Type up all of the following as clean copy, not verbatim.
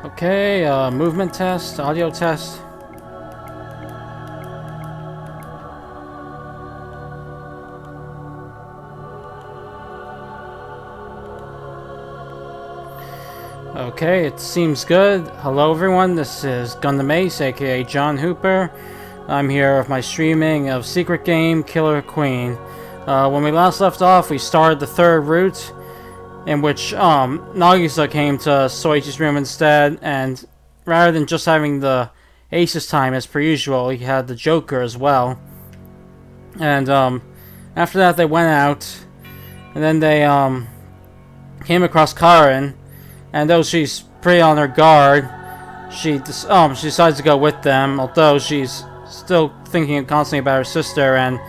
Okay, movement test, audio test. Okay, it seems good. Hello everyone, this is Gundam Ace, aka John Hooper. I'm here with my streaming of Secret Game Killer Queen. When we last left off, we started the third route, in which Nagisa came to Soichi's room instead, and rather than just having the Ace's time as per usual, he had the Joker as well. And after that they went out, and then they came across Karin, and though she's pretty on her guard, she decides to go with them, although she's still thinking constantly about her sister and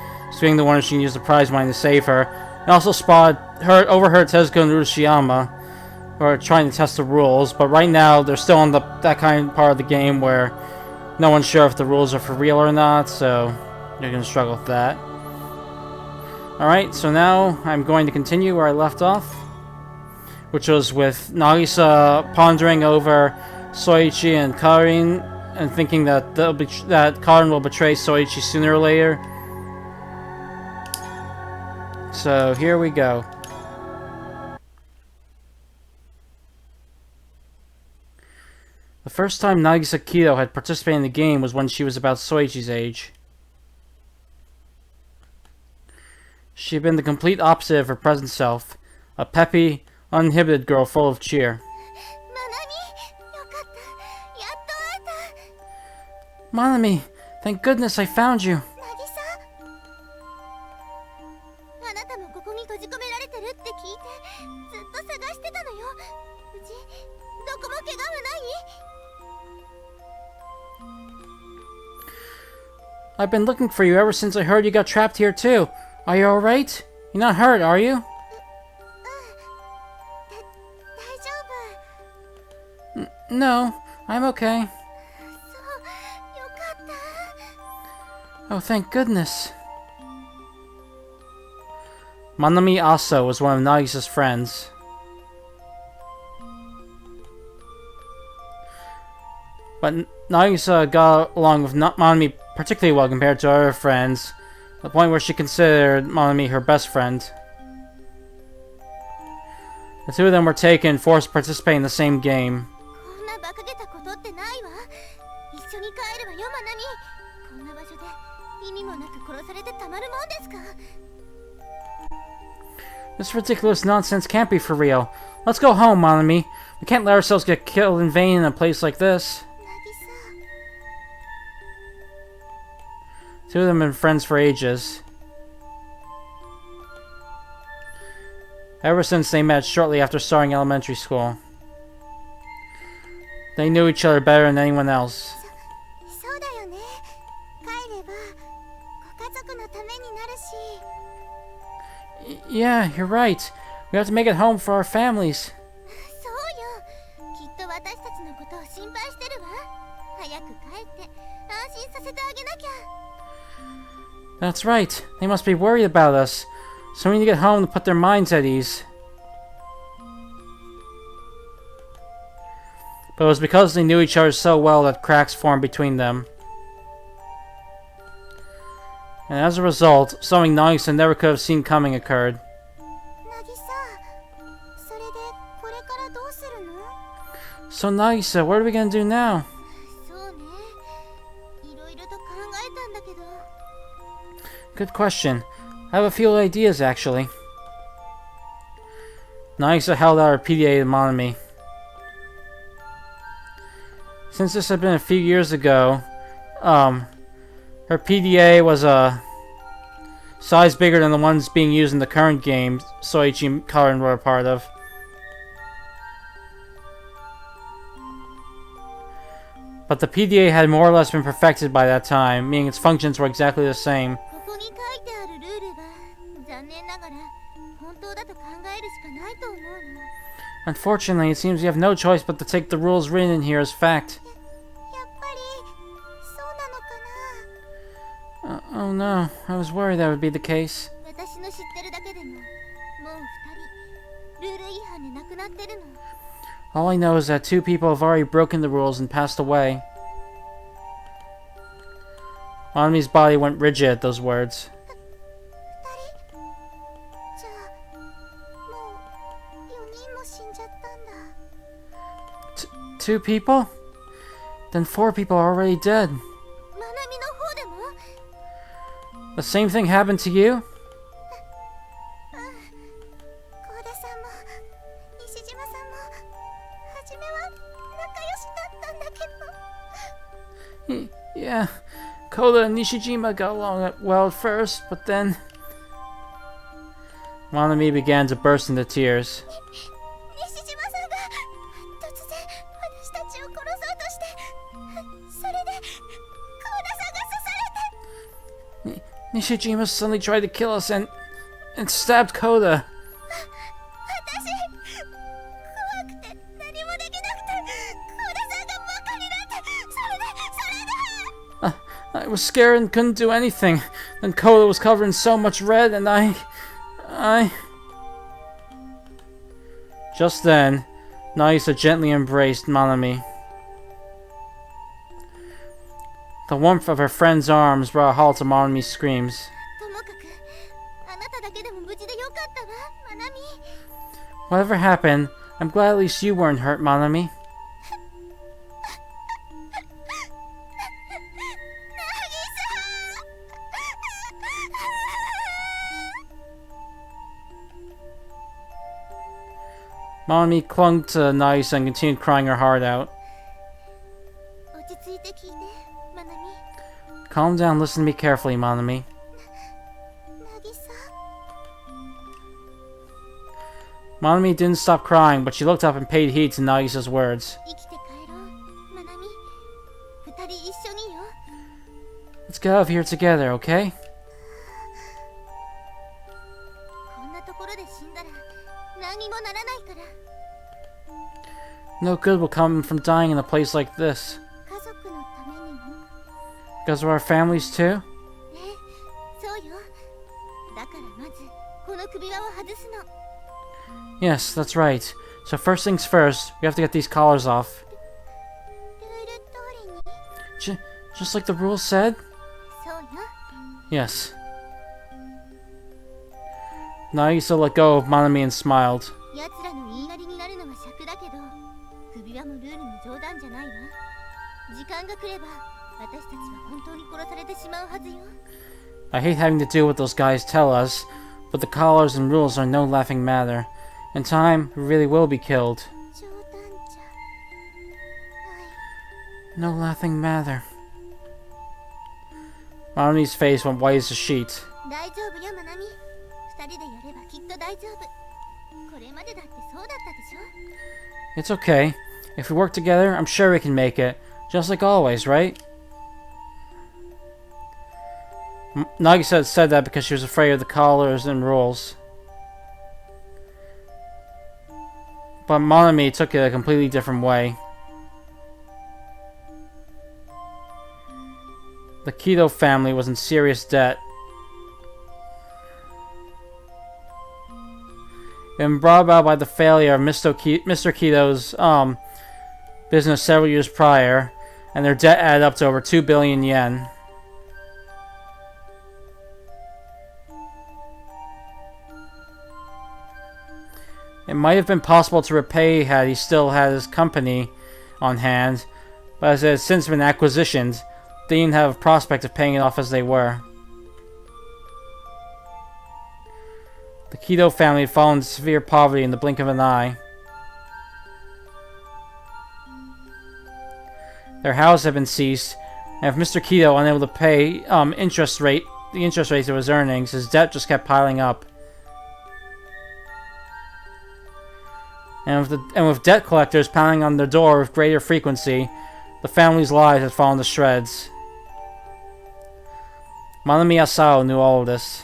being the one she can use the prize money to save her. And also overheard Tezuka and Urashiyama are trying to test the rules, but right now they're still on that kind of part of the game where no one's sure if the rules are for real or not, so you're going to struggle with that. Alright, so now I'm going to continue where I left off, which was with Nagisa pondering over Soichi and Karin and thinking that Karin will betray Soichi sooner or later. So here we go. The first time Nagisa Kido had participated in the game was when she was about Soichi's age. She had been the complete opposite of her present self, a peppy, uninhibited girl full of cheer. Manami, thank goodness I found you. I've been looking for you ever since I heard you got trapped here too. Are you alright? You're not hurt, are you? No, I'm okay. Oh, thank goodness. Manami Aso was one of Nagisa's friends. But Nagisa got along with Manami particularly well compared to other friends, to the point where she considered Manami her best friend. The two of them were forced to participate in the same game. This ridiculous nonsense can't be for real. Let's go home, Manami. We can't let ourselves get killed in vain in a place like this. Two of them have been friends for ages. Ever since they met shortly after starting elementary school. They knew each other better than anyone else. Yeah, you're right. We have to make it home for our families. That's right. They must be worried about us. So we need to get home to put their minds at ease. But it was because they knew each other so well that cracks formed between them. And as a result, something Nagisa never could have seen coming occurred. So Nagisa, what are we gonna do now? Good question. I have a few ideas, actually. Nagisa held out her PDA to Manami. Since this had been a few years ago, her PDA was a size bigger than the ones being used in the current game Soichi and Karin were a part of. But the PDA had more or less been perfected by that time, meaning its functions were exactly the same. Unfortunately, it seems we have no choice but to take the rules written in here as fact. Oh no, I was worried that would be the case. All I know is that 2 people have already broken the rules and passed away. Manami's body went rigid at those words. じゃあもう4人も死んじゃったんだ。 2 people? Then 4 people are already dead. まなみの方でも The same thing happened to you? 幸田さんも西島さんも初めは仲良しだったんだけど。 Yeah, Koda and Nishijima got along well at first, but then... Manami began to burst into tears. 西島さんが突然私たちを殺そうとして、それで幸田さんが刺されて。 Nishijima suddenly tried to kill us and stabbed Koda. 私怖くて何もできなくて、幸田さんが馬鹿になって、それで I was scared and couldn't do anything. Then Koda was covered in so much red and I... Just then, Nagisa gently embraced Manami. The warmth of her friend's arms brought a halt to Manami's screams. ともかくあなただけでも無事でよかったわ、まなみ。 Whatever happened, I'm glad at least you weren't hurt, Manami. Manami clung to Nagisa and continued crying her heart out. 落ち着いて聞いて、まなみ。 Calm down, listen to me carefully, Manami. なぎさ、 Manami didn't stop crying, but she looked up and paid heed to Nagisa's words. 生きて帰ろう、まなみ。二人一緒によ。 Let's get out of here together, okay? こんなところで死んだら何にもならないから。 No good will come from dying in a place like this. 家族のためにも。 Because of our families too? ね、そうよ。だからまずこの首輪を外すの。 Yes, that's right. So first things first, we have to get these collars off. ルール通りに。 Just like the rules said? そうよ。 Yes. Nagisa let go of Manami and smiled. 奴らの言いなりになるのは尺だけど、首輪もルールも冗談じゃないわ。時間が来れば私たちは本当に殺されてしまうはずよ。 I hate having to do what those guys tell us, but the collars and rules are no laughing matter. In time, we really will be killed. 冗談じゃない。 No laughing matter. Manami's face went white as a sheet. 大丈夫よ、まなみ。二人でやればきっと大丈夫。これまでだってそうだったでしょ。 It's okay. If we work together, I'm sure we can make it. Just like always, right? Nagisa said that because she was afraid of the collars and rules. But Manami took it a completely different way. The Kido family was in serious debt. It had been brought about by the failure of Mr. Kido's business several years prior, and their debt added up to over 2 billion yen. It might have been possible to repay had he still had his company on hand, but as it has since been acquisitioned, they didn't have a prospect of paying it off as they were. The Kido family had fallen into severe poverty in the blink of an eye. Their house had been seized, and if Mr. Kido unable to pay the interest rates of his earnings, his debt just kept piling up. And with debt collectors pounding on their door with greater frequency, the family's lives had fallen to shreds. Manami Asao knew all of this.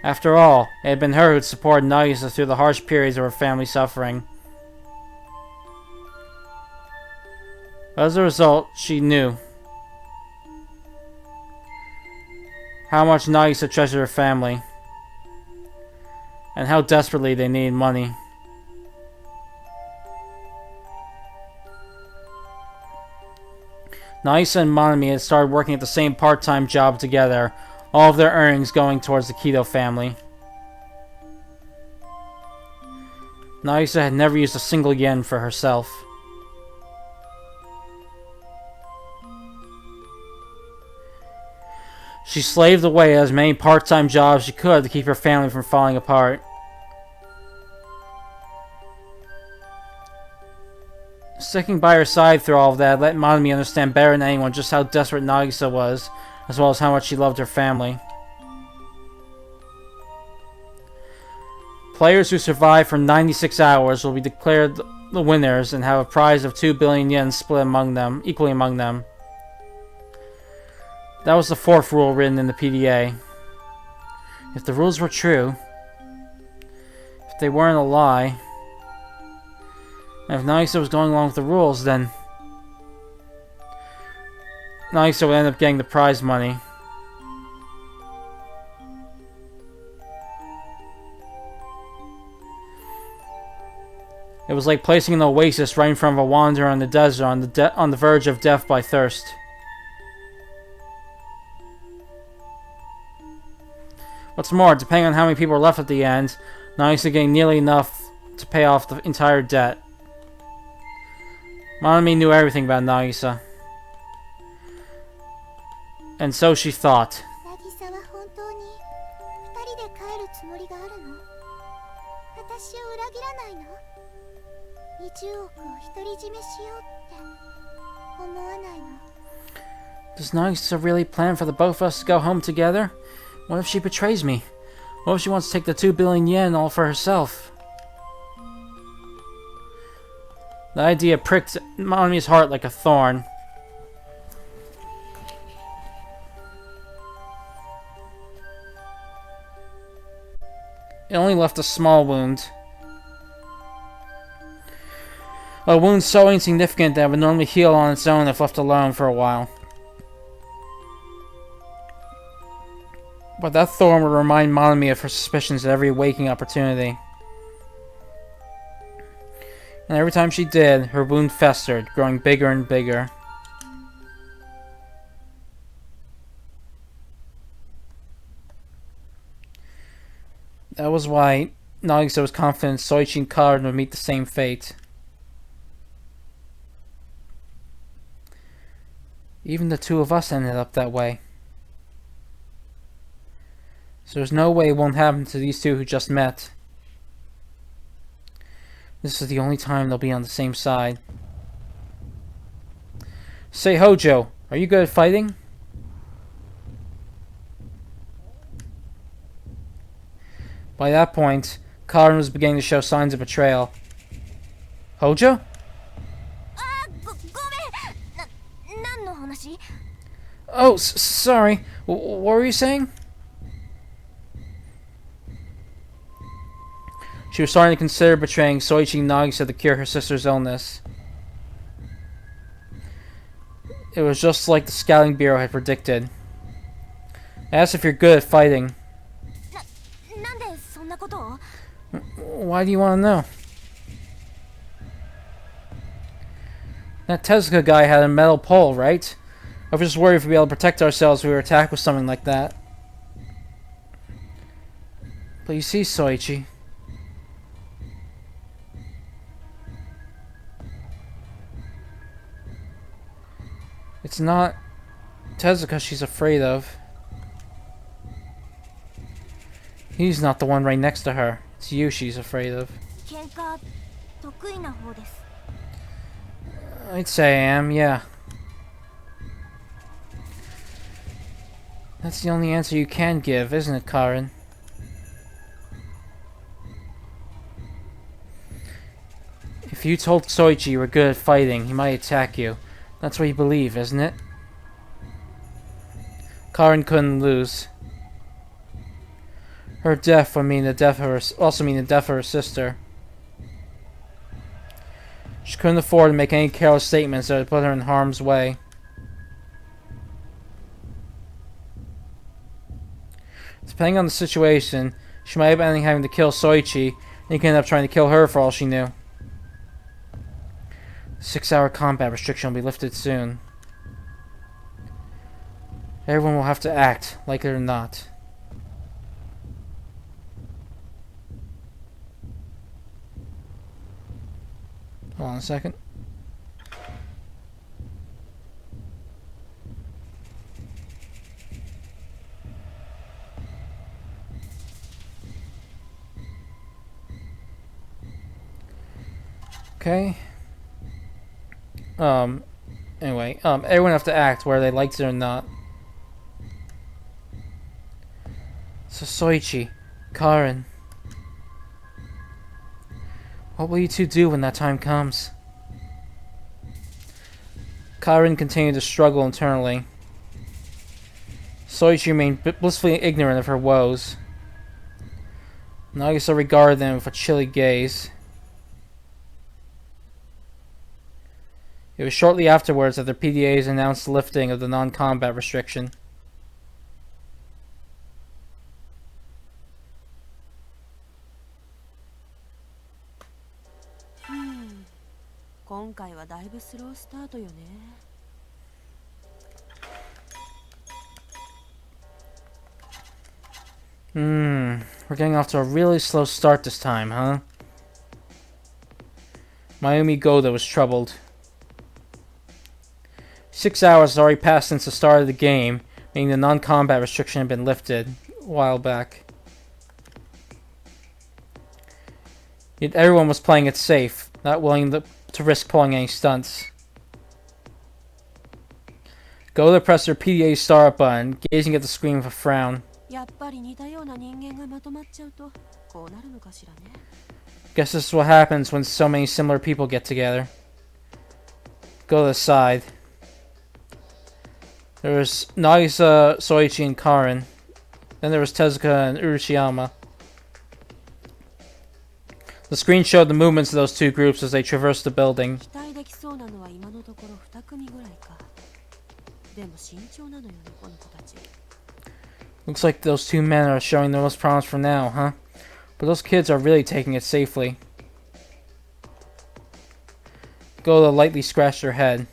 After all, it had been her who had supported Nagisa through the harsh periods of her family's suffering. As a result, she knew how much Nagisa treasured her family, and how desperately they needed money. Nagisa and Monami had started working at the same part-time job together, all of their earnings going towards the Kido family. Nagisa had never used a single yen for herself. She slaved away at as many part-time jobs as she could to keep her family from falling apart. Sticking by her side through all of that let Monami understand better than anyone just how desperate Nagisa was, as well as how much she loved her family. Players who survive for 96 hours will be declared the winners and have a prize of 2 billion yen split among them, equally among them. That was the fourth rule written in the PDA. If the rules were true, if they weren't a lie, and if Nagisa was going along with the rules, then Nagisa would end up getting the prize money. It was like placing an oasis right in front of a wanderer in the desert on the verge of death by thirst. What's more, depending on how many people were left at the end, Nagisa gained nearly enough to pay off the entire debt. Monami knew everything about Nagisa. And so she thought. Does Nagisa really plan for the both of us to go home together? What if she betrays me? What if she wants to take the 2 billion yen all for herself? The idea pricked Monami's heart like a thorn. It only left a small wound. A wound so insignificant that it would normally heal on its own if left alone for a while. But that thorn would remind Monami of her suspicions at every waking opportunity. And every time she did, her wound festered, growing bigger and bigger. That was why Nagisa was confident Soichi and Karin would meet the same fate. Even the two of us ended up that way. So there's no way it won't happen to these two who just met. This is the only time they'll be on the same side. Say, Hojo, are you good at fighting? By that point, Karin was beginning to show signs of betrayal. Hojo? Oh, sorry. What were you saying? She was starting to consider betraying Soichi and Nagisa to cure her sister's illness. It was just like the Scouting Bureau had predicted. Ask if you're good at fighting. Why do you want to know? That Tezuka guy had a metal pole, right? I was just worried if we'd be able to protect ourselves if we were attacked with something like that. But you see, Soichi... it's not Tezuka she's afraid of. He's not the one right next to her. It's you she's afraid of. I'd say I am, yeah. That's the only answer you can give, isn't it, Karin? If you told Soichi you were good at fighting, he might attack you. That's what you believe, isn't it? Karin couldn't lose. Her death would mean the death of her sister. She couldn't afford to make any careless statements that would put her in harm's way. Depending on the situation, she might end up having to kill Soichi, and he could end up trying to kill her for all she knew. The 6-hour combat restriction will be lifted soon. Everyone will have to act, like it or not. Hold on a second. Okay. Anyway, everyone have to act whether they liked it or not. So Soichi, Karen, what will you two do when that time comes? Karen continued to struggle internally. Soichi remained blissfully ignorant of her woes. Nagisa regarded them with a chilly gaze. It was shortly afterwards that the PDAs announced the lifting of the non-combat restriction. We're getting off to a really slow start this time, huh? Mayumi Goda was troubled. 6 hours had already passed since the start of the game, meaning the non-combat restriction had been lifted a while back. Yet everyone was playing it safe, not willing to risk pulling any stunts. Goda pressed her PDA startup button, gazing at the screen with a frown. Guess this is what happens when so many similar people get together. Goda sighed. There was Nagisa, Soichi, and Karen. Then there was Tezuka and Urashiyama. The screen showed the movements of those two groups as they traversed the building. Looks like those two men are showing the most promise for now, huh? But those kids are really taking it safely. Goda lightly scratched her head.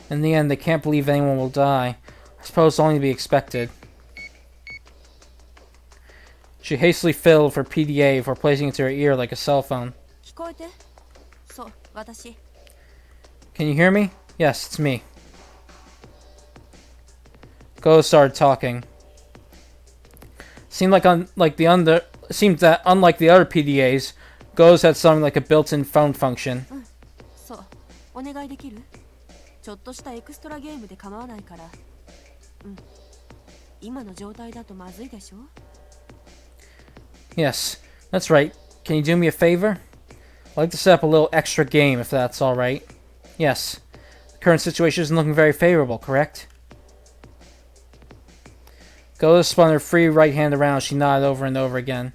In the end, they can't believe anyone will die. I suppose it's only to be expected. She hastily filled her PDA before placing it to her ear like a cell phone. Can you hear me? Yes, it's me. Goda started talking. Seemed that unlike the other PDAs, Go's had something like a built-in phone function. Yes, that's right. Can you do me a favor? I'd like to set up a little extra game, if that's alright. Yes. The current situation isn't looking very favorable, correct? Goda spun her free right hand around as she nodded over and over again.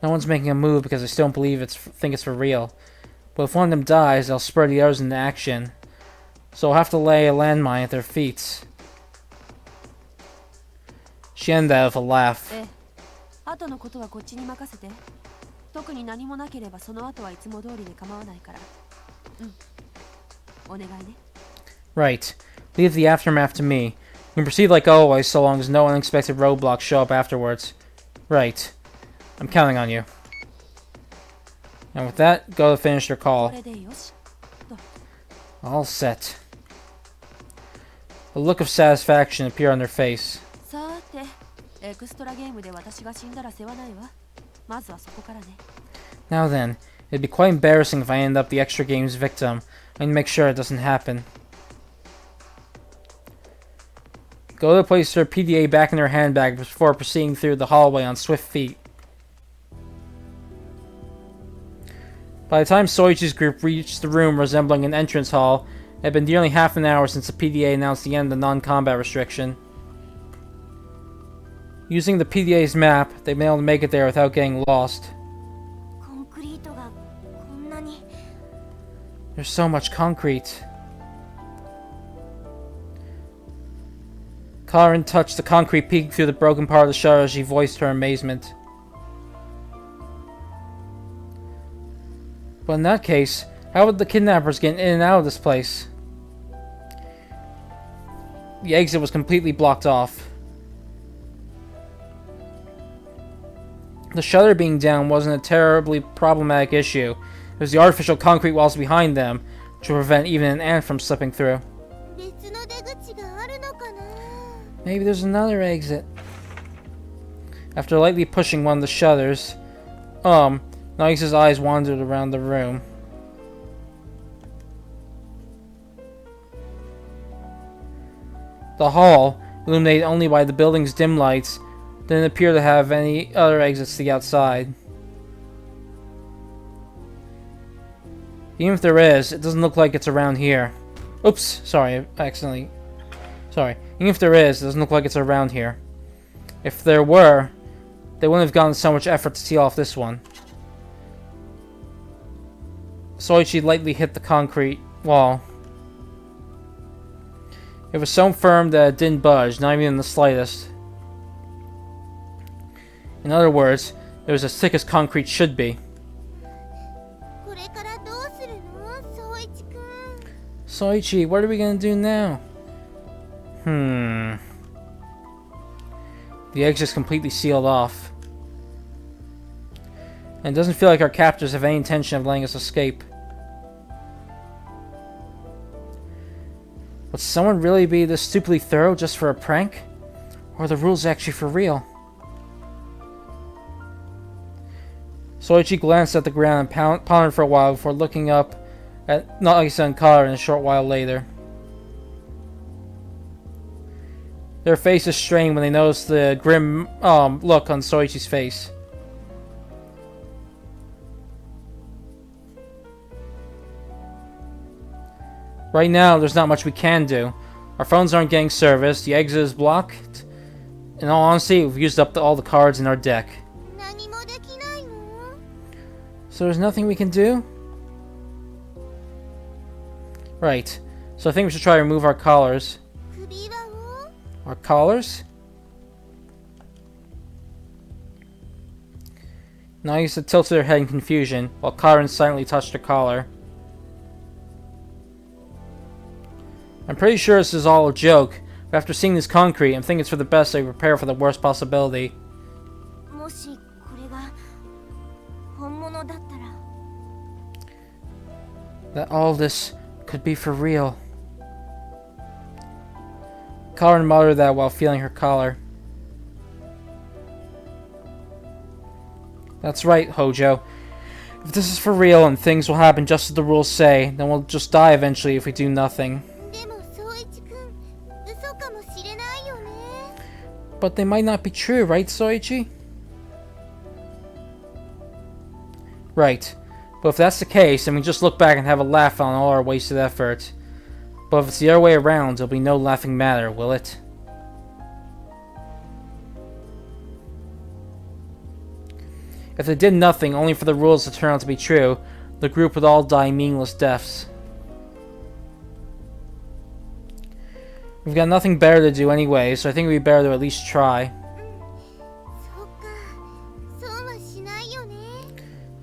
No one's making a move because they still don't think it's for real. But if one of them dies, they'll spur the others into action. So I'll have to lay a landmine at their feet. She ended that with a laugh. Right. Leave the aftermath to me. You can proceed like always, so long as no unexpected roadblocks show up afterwards. Right. I'm counting on you. And with that, Goda finished her call. All set. A look of satisfaction appeared on her face. Now then, it'd be quite embarrassing if I end up the extra game's victim. I need to make sure it doesn't happen. Goda placed her PDA back in her handbag before proceeding through the hallway on swift feet. By the time Soichi's group reached the room resembling an entrance hall, it had been nearly half an hour since the PDA announced the end of the non-combat restriction. Using the PDA's map, they've been able to make it there without getting lost. There's so much concrete. Karin touched the concrete peeking through the broken part of the shutter as she voiced her amazement. But in that case, how would the kidnappers get in and out of this place? The exit was completely blocked off. The shutter being down wasn't a terribly problematic issue. It was the artificial concrete walls behind them to prevent even an ant from slipping through. Maybe there's another exit. After lightly pushing one of the shutters, Nagisa's eyes wandered around the room. The hall, illuminated only by the building's dim lights, didn't appear to have any other exits to the outside. Even if there is, it doesn't look like it's around here. Oops, sorry, Sorry. Even if there is, it doesn't look like it's around here. If there were, they wouldn't have gone so much effort to seal off this one. Soichi lightly hit the concrete wall. It was so firm that it didn't budge, not even in the slightest. In other words, it was as thick as concrete should be. Soichi, what are we gonna do now? The exit's completely sealed off. And it doesn't feel like our captors have any intention of letting us escape. Would someone really be this stupidly thorough just for a prank? Or are the rules actually for real? Soichi glanced at the ground and pondered for a while before looking up at Nagisa and Karin a short while later. Their faces strained when they noticed the grim look on Soichi's face. Right now, there's not much we can do. Our phones aren't getting serviced, the exit is blocked. In all honesty, we've used up all the cards in our deck. So there's nothing we can do? Right. So I think we should try to remove our collars. Our collars? Nagisa tilted her head in confusion, while Karin silently touched her collar. I'm pretty sure this is all a joke, but after seeing this concrete, I'm thinking it's for the best that we prepare for the worst possibility. That all this could be for real. Karin muttered that while feeling her collar. That's right, Hojo. If this is for real and things will happen just as the rules say, then we'll just die eventually if we do nothing. But they might not be true, right, Soichi? Right. But if that's the case, then we just look back and have a laugh on all our wasted effort. But if it's the other way around, there'll be no laughing matter, will it? If they did nothing only for the rules to turn out to be true, the group would all die meaningless deaths. We've got nothing better to do anyway, so I think it would be better to at least try.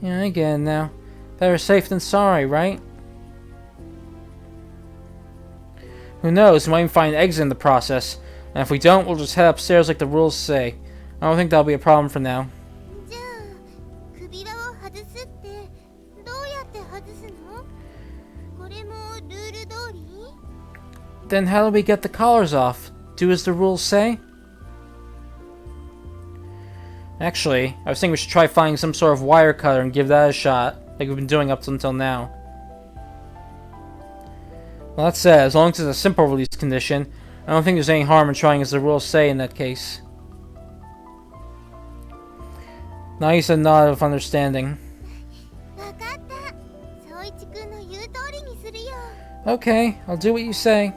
Yeah, I get it now. Better safe than sorry, right? Who knows, we might even find an exit in the process. And if we don't, we'll just head upstairs like the rules say. I don't think that'll be a problem for now. Then how do we get the collars off? Do as the rules say? Actually, I was thinking we should try finding some sort of wire cutter and give that a shot, like we've been doing up until now. Well, that said, as long as it's a simple release condition, I don't think there's any harm in trying as the rules say in that case. Nagisa nodded with understanding. Okay, I'll do what you say.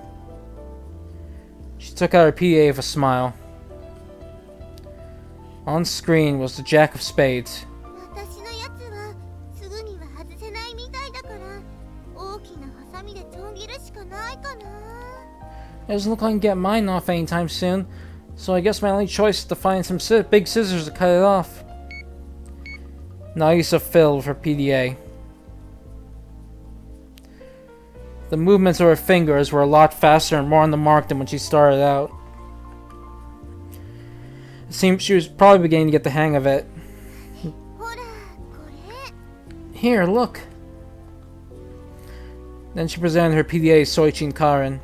She took out her PA with a smile. On screen was the Jack of Spades. doesn't look like I can get mine off anytime soon, so I guess my only choice is to find some big scissors to cut it off. Nagisa filled her PDA. The movements of her fingers were a lot faster and more on the mark than when she started out. It seemed she was probably beginning to get the hang of it. Here, look. Then she presented her PDA to Soichi and Karin.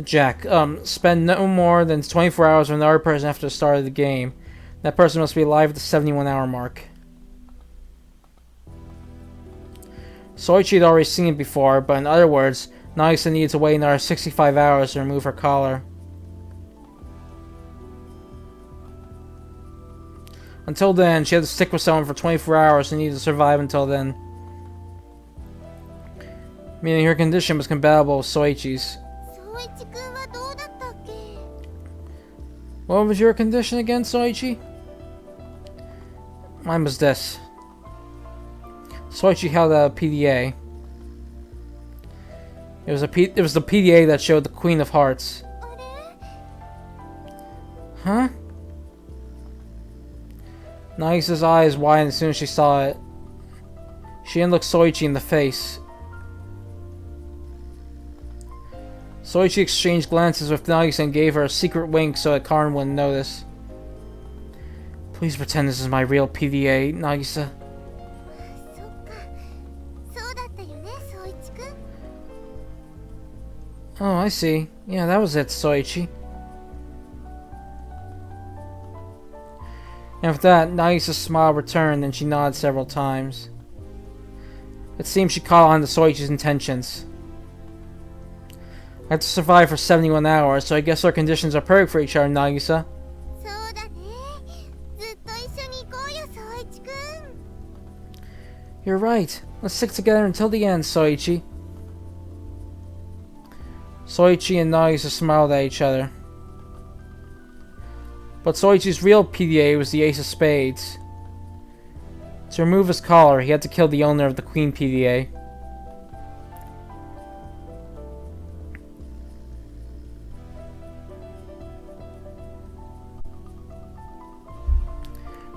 Jack, spend no more than 24 hours with another person after the start of the game. That person must be alive at the 71-hour mark. Soichi had already seen it before, but in other words, Nagisa needed to wait another 65 hours to remove her collar. Until then, she had to stick with someone for 24 hours and needed to survive until then. Meaning her condition was compatible with Soichi's. What was your condition again, Soichi? Mine was this. Soichi held out a PDA. It was the PDA that showed the Queen of Hearts. Huh? Nagisa's eyes widened as soon as she saw it. She then looked Soichi in the face. Soichi exchanged glances with Nagisa and gave her a secret wink so that Karin wouldn't notice. Please pretend this is my real PDA, Nagisa. Oh, I see. Yeah, that was it, Soichi. And with that, Nagisa's smile returned and she nodded several times. It seemed she caught on to Soichi's intentions. I have to survive for 71 hours, so I guess our conditions are perfect for each other, Nagisa. You're right. Let's stick together until the end, Soichi. Soichi and Nagisa smiled at each other. But Soichi's real PDA was the Ace of Spades. To remove his collar, he had to kill the owner of the Queen PDA.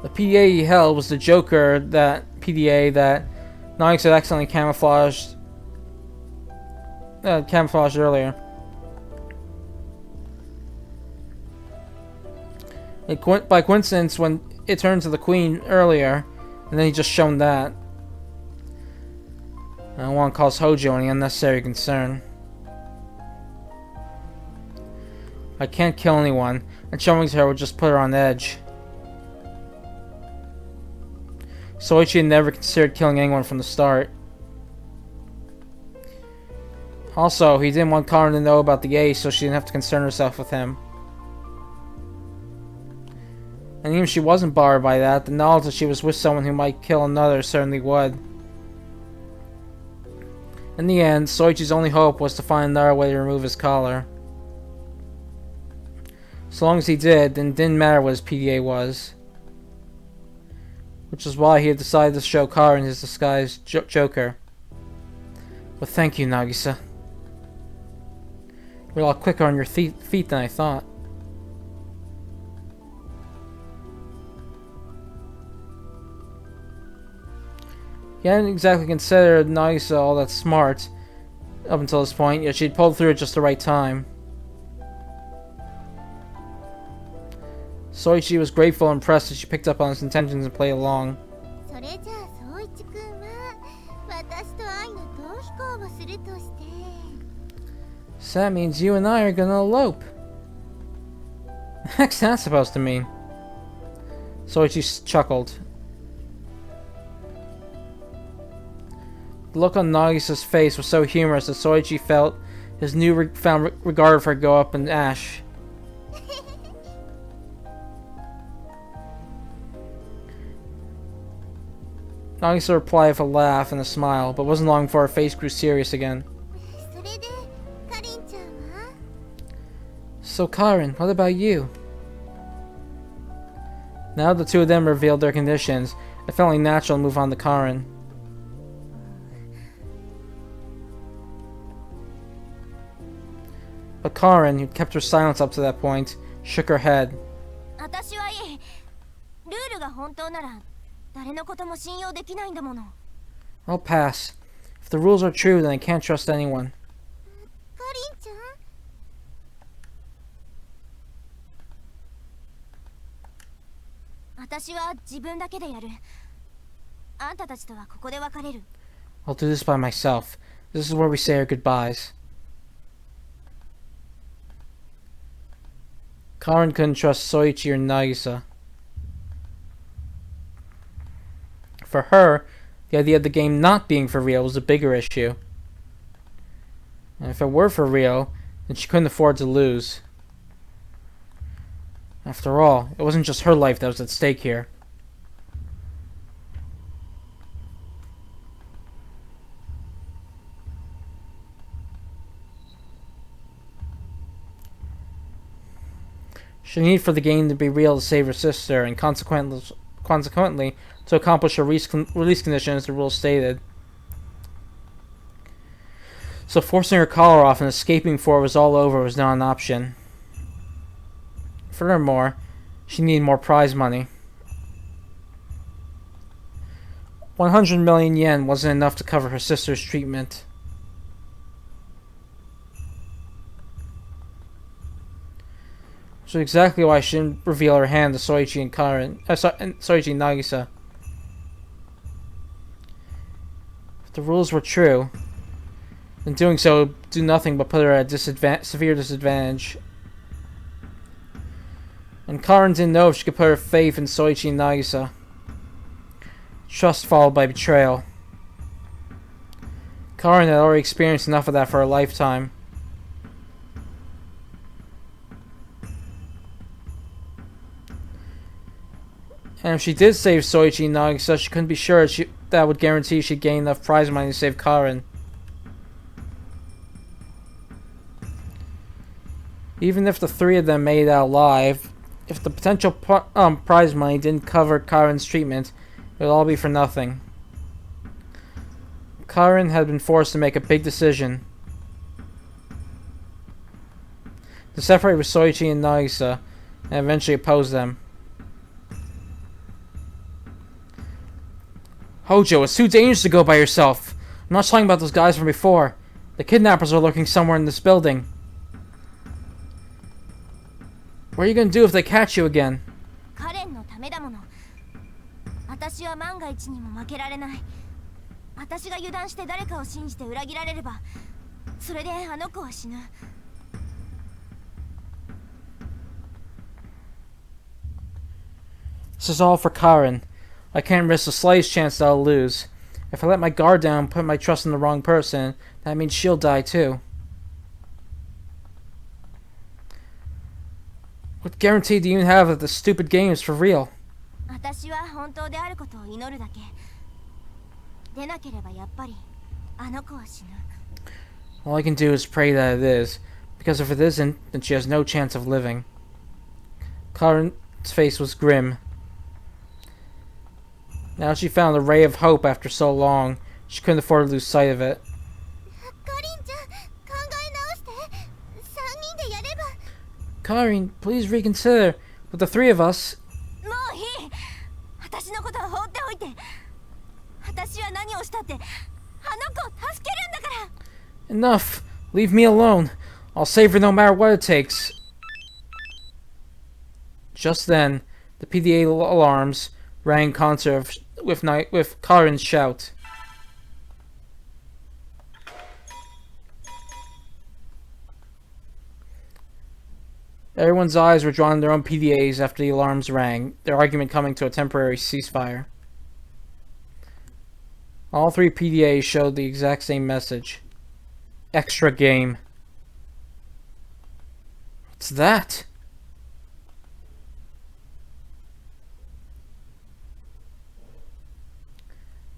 The PDA he held was the Joker PDA that Nagisa had accidentally camouflaged earlier. By coincidence, when it turned to the Queen earlier, and then he just shown that. I don't want to cause Hojo any unnecessary concern. I can't kill anyone, and showing to her would just put her on edge. Soichi had never considered killing anyone from the start. Also, he didn't want Karin to know about the Ace, so she didn't have to concern herself with him. And even if she wasn't bothered by that, the knowledge that she was with someone who might kill another certainly would. In the end, Soichi's only hope was to find another way to remove his collar. So long as he did, then it didn't matter what his PDA was. Which is why he had decided to show Karin his disguised Joker. But thank you, Nagisa. You're a lot quicker on your feet than I thought. He hadn't exactly considered Nagisa all that smart up until this point, yet she'd pulled through at just the right time. Soichi was grateful and impressed that she picked up on his intentions and played along. So that means you and I are gonna elope. The heck's that supposed to mean? Soichi chuckled. The look on Nagisa's face was so humorous that Soichi felt his newfound regard for her go up in ash. Nagisa replied with a laugh and a smile, but wasn't long before her face grew serious again. So Karin, what about you? Now the two of them revealed their conditions, it felt only natural to move on to Karin. But Karin, who kept her silence up to that point, shook her head. 私はいい。ルールが本当なら誰のことも信用できないんだもの。 I'll pass. If the rules are true, then I can't trust anyone. カリンちゃん、私は自分だけでやる。あんたたちとはここで別れる。 I'll do this by myself. This is where we say our goodbyes. Karin couldn't trust Soichi or Nagisa. For her, the idea of the game not being for real was a bigger issue. And if it were for real, then she couldn't afford to lose. After all, it wasn't just her life that was at stake here. She needed for the game to be real to save her sister, and consequently to accomplish her release condition as the rules stated. So forcing her collar off and escaping before it was all over was not an option. Furthermore, she needed more prize money. 100 million yen wasn't enough to cover her sister's treatment. Which is exactly why she didn't reveal her hand to Soichi and Soichi and Nagisa. If the rules were true, then doing so would do nothing but put her at a severe disadvantage. And Karin didn't know if she could put her faith in Soichi and Nagisa. Trust followed by betrayal. Karin had already experienced enough of that for a lifetime. And if she did save Soichi and Nagisa, she couldn't be sure that would guarantee she'd gain enough prize money to save Karin. Even if the three of them made it out alive, if the potential prize money didn't cover Karin's treatment, it would all be for nothing. Karin had been forced to make a big decision. To separate with Soichi and Nagisa, and eventually oppose them. Hojo, it's too dangerous to go by yourself. I'm not talking about those guys from before. The kidnappers are lurking somewhere in this building. What are you gonna do if they catch you again? カレンのためだもの。私は万が一にも負けられない。私が油断して誰かを信じて裏切られれば、それであの子は死ぬ。This is all for Karin. I can't risk the slightest chance that I'll lose. If I let my guard down and put my trust in the wrong person, that means she'll die too. What guarantee do you have that the stupid game is for real? 私は本当であることを祈るだけ。でなければやっぱりあの子は死ぬ。All I can do is pray that it is, because if it isn't, then she has no chance of living. Karin's face was grim. Now she found a ray of hope after so long. She couldn't afford to lose sight of it. カリンちゃん、考え直して。3人でやれば。Karin, please reconsider. With the three of us... もういい。私のことは放っておいて。私は何をしたってあの子を助けるんだから。 Enough. Leave me alone. I'll save her no matter what it takes. Just then, the PDA alarms rang in concert with Karin's shout. Everyone's eyes were drawn to their own PDAs after the alarms rang, their argument coming to a temporary ceasefire. All three PDAs showed the exact same message. Extra game. What's that?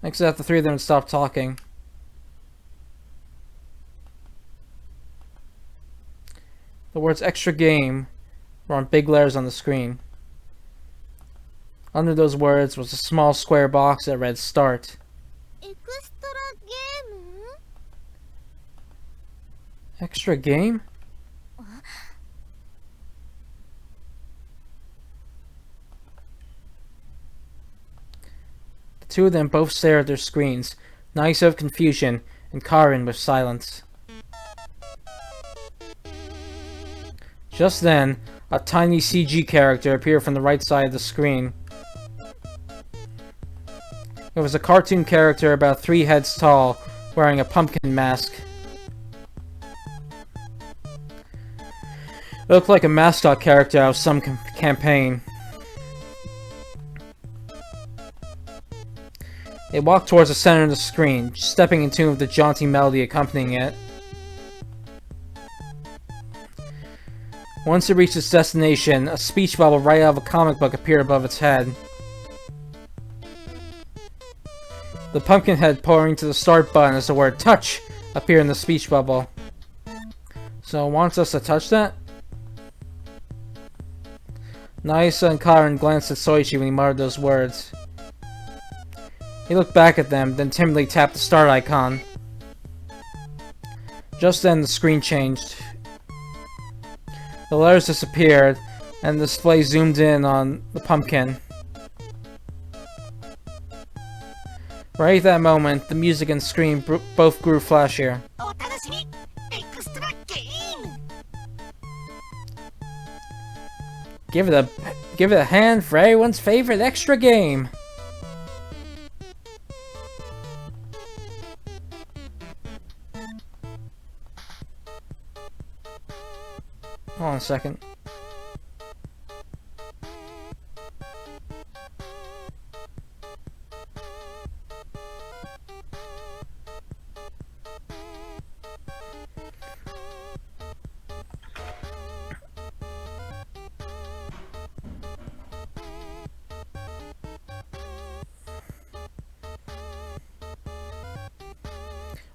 Next to that, the three of them had stopped talking. The words extra game were on big letters on the screen. Under those words was a small square box that read start. エクストラゲーム？ Extra game? あ The two of them both stare at their screens, Nagisa with confusion, and Karin with silence. Just then, a tiny CG character appeared from the right side of the screen. It was a cartoon character about 3 heads tall, wearing a pumpkin mask. It looked like a mascot character out of some campaign. It walked towards the center of the screen, stepping in tune with the jaunty melody accompanying it. Once it reached its destination, a speech bubble right out of a comic book appeared above its head. The pumpkin head pointing to the start button as the word "touch" appeared in the speech bubble. So it wants us to touch that? Nagisa and Karin glanced at Soichi when he muttered those words. He looked back at them, then timidly tapped the start icon. Just then, the screen changed. The letters disappeared, and the display zoomed in on the pumpkin. Right at that moment, the music and screen both grew flashier. Give it a hand for everyone's favorite extra game. Hold on a second.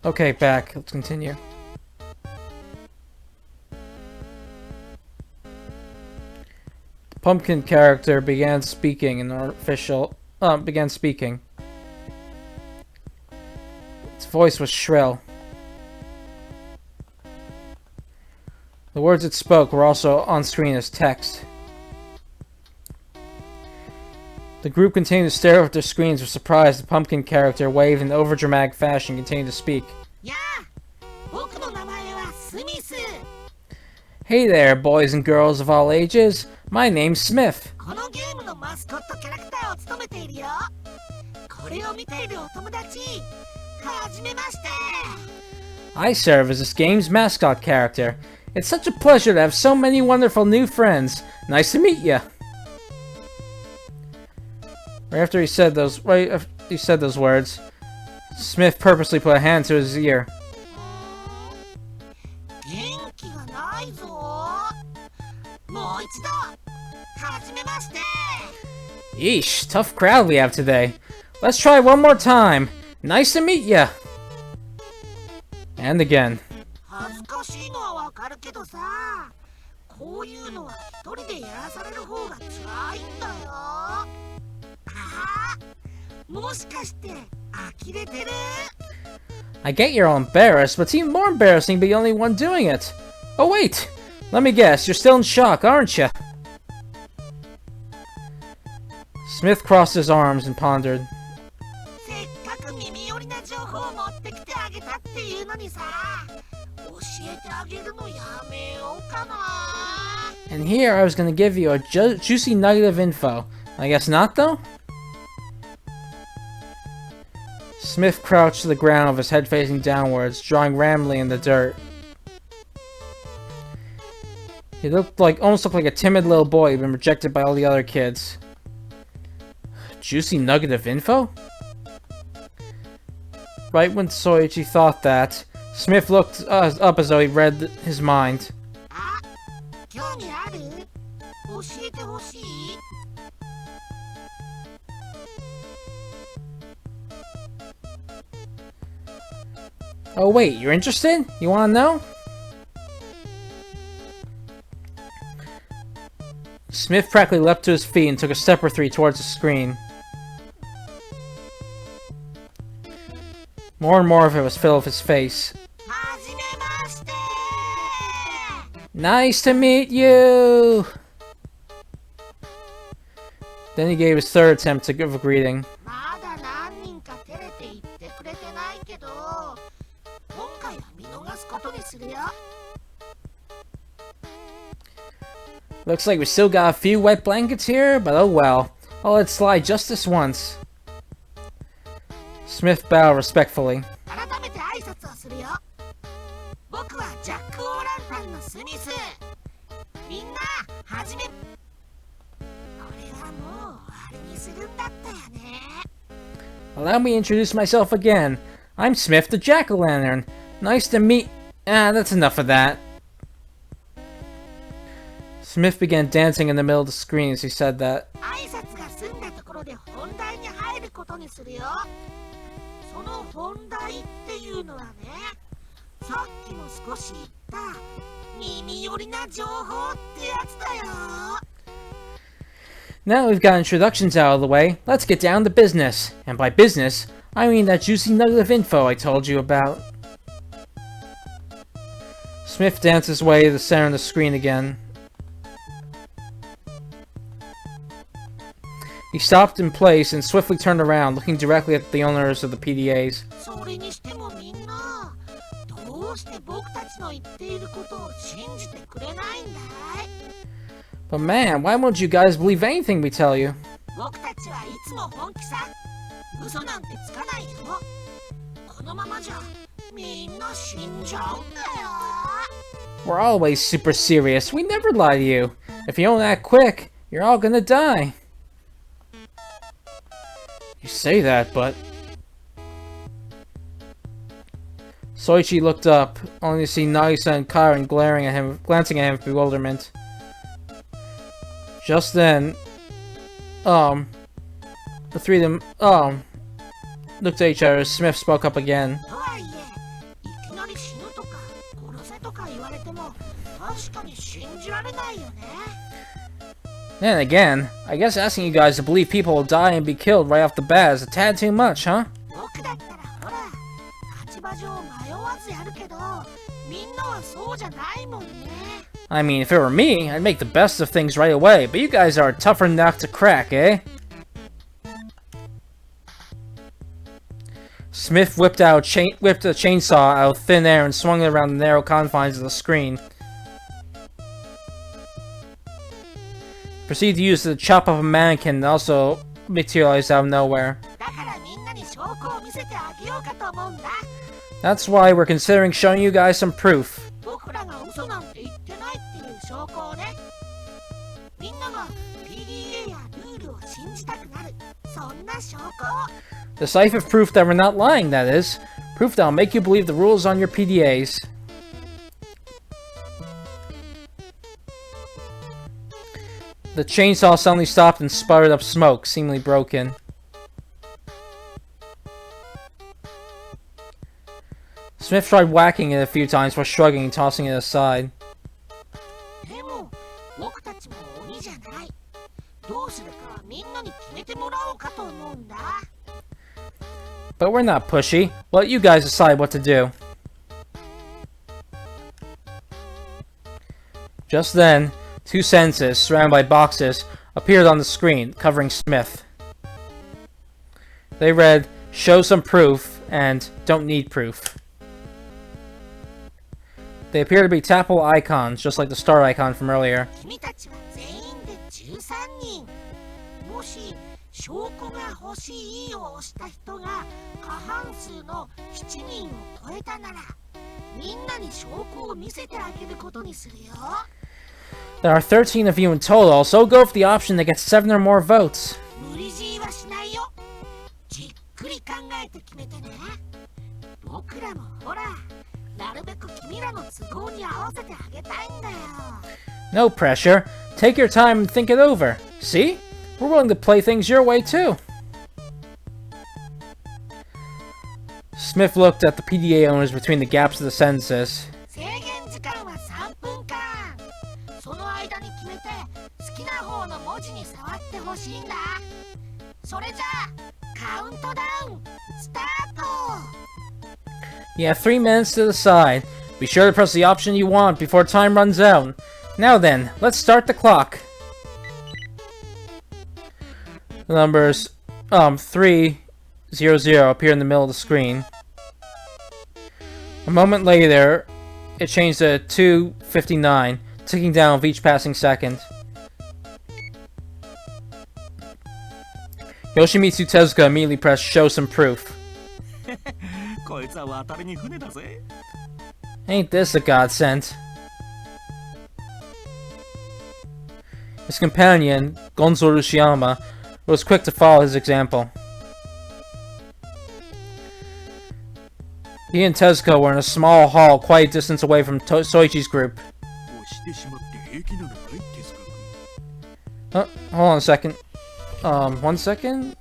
Okay, back. Let's continue. The pumpkin character began speaking in began speaking. Its voice was shrill. The words it spoke were also on screen as text. The group continued to stare at their screens with surprise. The pumpkin character waved in overdramatic fashion, continued to speak. Hey there, boys and girls of all ages. My name's Smith. I serve as this game's mascot character. It's such a pleasure to have so many wonderful new friends. Nice to meet ya. Right after he said those words, Smith purposely put a hand to his ear. Yeesh, tough crowd we have today. Let's try one more time. Nice to meet ya. And again. I get you're all embarrassed, but it's even more embarrassing to be the only one doing it. Oh wait! Let me guess, you're still in shock, aren't you? Smith crossed his arms and pondered. And here I was gonna give you a juicy nugget of info. I guess not, though? Smith crouched to the ground with his head facing downwards, drawing randomly in the dirt. He almost looked like a timid little boy who'd been rejected by all the other kids. Juicy nugget of info? Right when Soichi thought that, Smith looked up as though he read his mind. Oh wait, you're interested? You wanna know? Smith practically leapt to his feet and took a step or 3 towards the screen. More and more of it was filled with his face. Nice to meet you! Then he gave his third attempt to give a greeting. Looks like we still got a few wet blankets here, but oh well. I'll let it slide just this once. Smith bowed respectfully. 改めて挨拶をするよ。僕はジャック・オーランタンのスミス。みんな、はじめ。これはもう終わりにするんだったよね。Allow me to introduce myself again. I'm Smith the Jack-o'-lantern. Nice to meet... that's enough of that. Smith began dancing in the middle of the screen as he said that. 挨拶が済んだところで本題に入ることにするよ。その本題っていうのはね、さっきも少し言った耳寄りな情報ってやつだよ。Now we've got introductions out of the way, let's get down to business. And by business, I mean that juicy nugget of info I told you about. Smith danced his way to the center of the screen again. He stopped in place and swiftly turned around, looking directly at the owners of the PDAs. それにしてもみんな、どうして僕たちの言っていることを信じてくれないんだい？ But man, why won't you guys believe anything we tell you? 僕たちはいつも本気さ。嘘なんてつかないよ。このままじゃみんな死んじゃうんだよ。We're always super serious. We never lie to you. If you don't act quick, you're all gonna die. You say that, but... Soichi looked up, only to see Nagisa and Karen glancing at him with bewilderment. Just then, the three of them, looked at each other as Smith spoke up again. とはいえ、いきなり死ぬとか殺せとか言われても確かに信じられないよね。Then again, I guess asking you guys to believe people will die and be killed right off the bat is a tad too much, huh? 僕だったらほら、立場上迷わずやるけど、みんなはそうじゃないもんね。I mean, if it were me, I'd make the best of things right away, but you guys are a tougher nut to crack, eh? Smith whipped a chainsaw out of thin air and swung it around the narrow confines of the screen. Proceeded to use it to chop up a mannequin that also materialized out of nowhere. だからみんなに証拠を見せてあげようかと思うんだ。 That's why we're considering showing you guys some proof. 僕らが嘘なんて言ってないっていう証拠をね。みんなが PDA やルールを信じたくなる、そんな証拠を。 Decisive proof that we're not lying, that is. Proof that'll make you believe the rules on your PDAs. The chainsaw suddenly stopped and sputtered up smoke, seemingly broken. Smith tried whacking it a few times before shrugging and tossing it aside. でも僕たちも鬼じゃない。どうするかみんなに決めてもらおうかと思うんだ。 But we're not pushy. We'll let you guys decide what to do. Just then, two sentences, surrounded by boxes, appeared on the screen, covering Smith. They read, "Show some proof," and "Don't need proof." They appear to be tappable icons, just like the star icon from earlier. 君たちは全員で13人。もし証拠が欲しいを押した人が過半数の7人を超えたなら、みんなに証拠を見せてあげることにするよ。 There are 13 of you in total, so go for the option that gets 7 or more votes. 無理強いはしないよ。じっくり考えて決めてね。僕らもほら、なるべく君らの都合に合わせてあげたいんだよ。 No pressure. Take your time and think it over. See? We're willing to play things your way, too. Smith looked at the PDA owners between the gaps of the sentences. 制限時間は3分間。その間に決めて好きな方の文字に触ってほしいんだ。それじゃあカウントダウンスタート。 You have 3 minutes to decide. Be sure to press the option you want before time runs out. Now then, let's start the clock. The numbers 300 appear in the middle of the screen. A moment later, it changed to 2:59, ticking down with each passing second. Yoshimitsu Tezuka immediately pressed show some proof. こいつは渡りに船だぜ。 Ain't this a godsend? His companion, Gonzo Urashiyama, was quick to follow his example. He and Tezuka were in a small hall quite a distance away from Soichi's group. 押してしまって平気なのかい、手塚君。 Hold on a second. 1 second?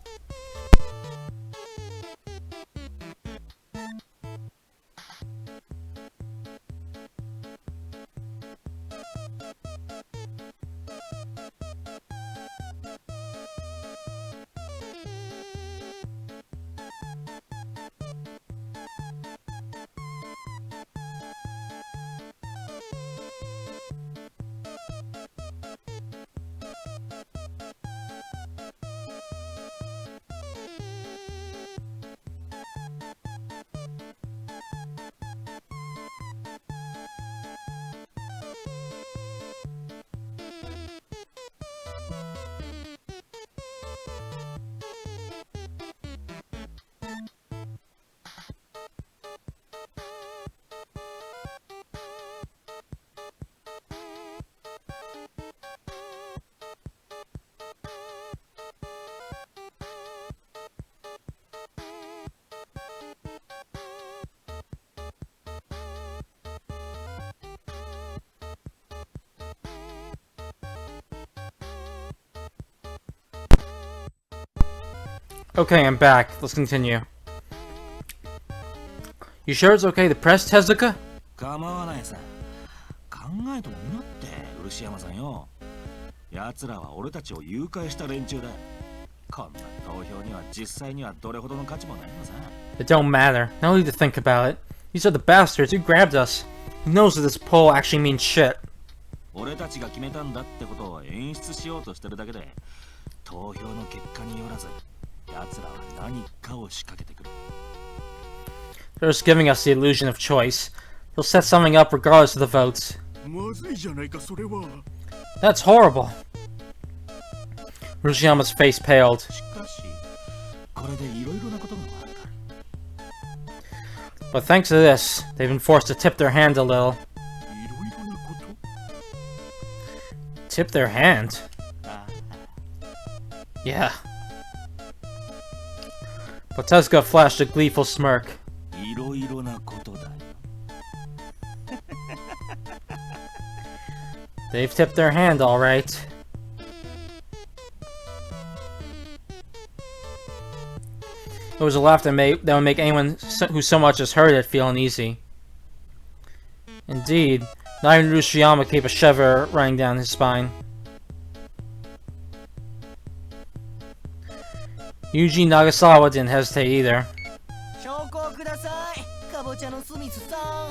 Okay, I'm back. Let's continue. You sure it's okay to press, Tezuka? 構わないさ。考えてもみなって、漆山さんよ。奴らは俺たちを誘拐した連中だ。こんな投票には実際にはどれほどの価値もないのさ。It don't matter. No need to think about it. These are the bastards who grabbed us. Who knows if this poll actually means shit? 俺たちが決めたんだってことを演出しようとしてるだけで、投票の結果によらず、奴らは何かを仕掛けてくる。They're just giving us the illusion of choice. They'll set something up regardless of the votes. まずいじゃないか、それは。 That's horrible. Urashiyama's face paled. しかし、これでいろいろなことがわかる。 But thanks to this, they've been forced to tip their hand a little. いろいろなこと Tip their hand? Yeah. But Tezuka flashed a gleeful smirk. いろいろなことだよ。 They've tipped their hand, all right. It was a laugh that would make anyone who so much as heard it feel uneasy. Indeed, not even Urashiyama kept a shiver running down his spine. Yuji Nagasawa didn't hesitate either. 証拠をください、かぼちゃのスミスさん。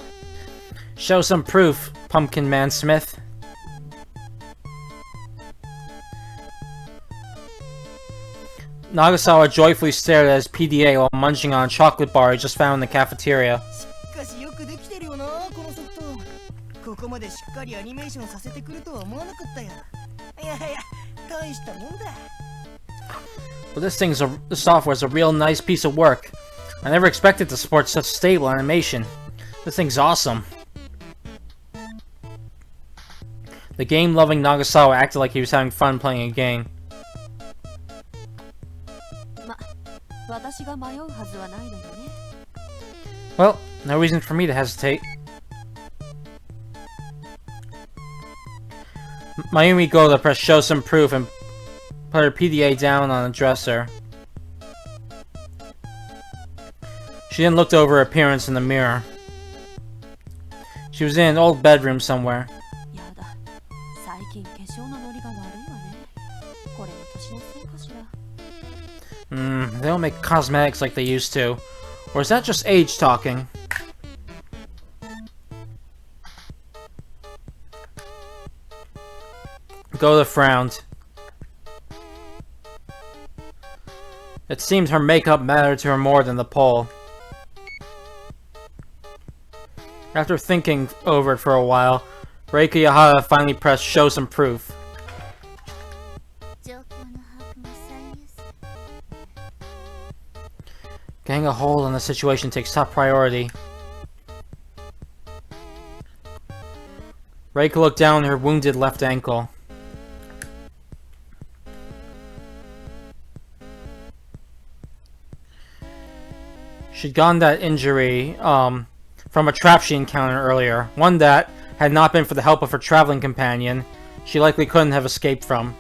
Show some proof, Pumpkin Man Smith. Nagasawa joyfully stared at his PDA while munching on a chocolate bar he just found in the cafeteria. しかしよくできてるよな、このソフト。ここまでしっかりアニメーションさせてくるとは思わなかったよ。いやいや、大したもんだ。 But this software is a real nice piece of work. I never expected to support such stable animation. This thing's awesome. The game-loving Nagasawa acted like he was having fun playing a game. 私が迷うはずはないのよね。 Well, no reason for me to hesitate. Mayumi Goda pressed show some proof and put her PDA down on the dresser. She then looked over her appearance in the mirror. She was in an old bedroom somewhere. やだ、最近化粧のノリが悪いわね。これも年のせいかしら。 They don't make cosmetics like they used to. Or is that just age talking? Goda frowned. It seemed her makeup mattered to her more than the poll. After thinking over it for a while, Reika Yahara finally pressed show some proof. 状況の把握が最優先。Getting a hold on the situation takes top priority. Reika looked down at her wounded left ankle. She'd gotten that injury from a trap she encountered earlier, one that, had not been for the help of her traveling companion, she likely couldn't have escaped from.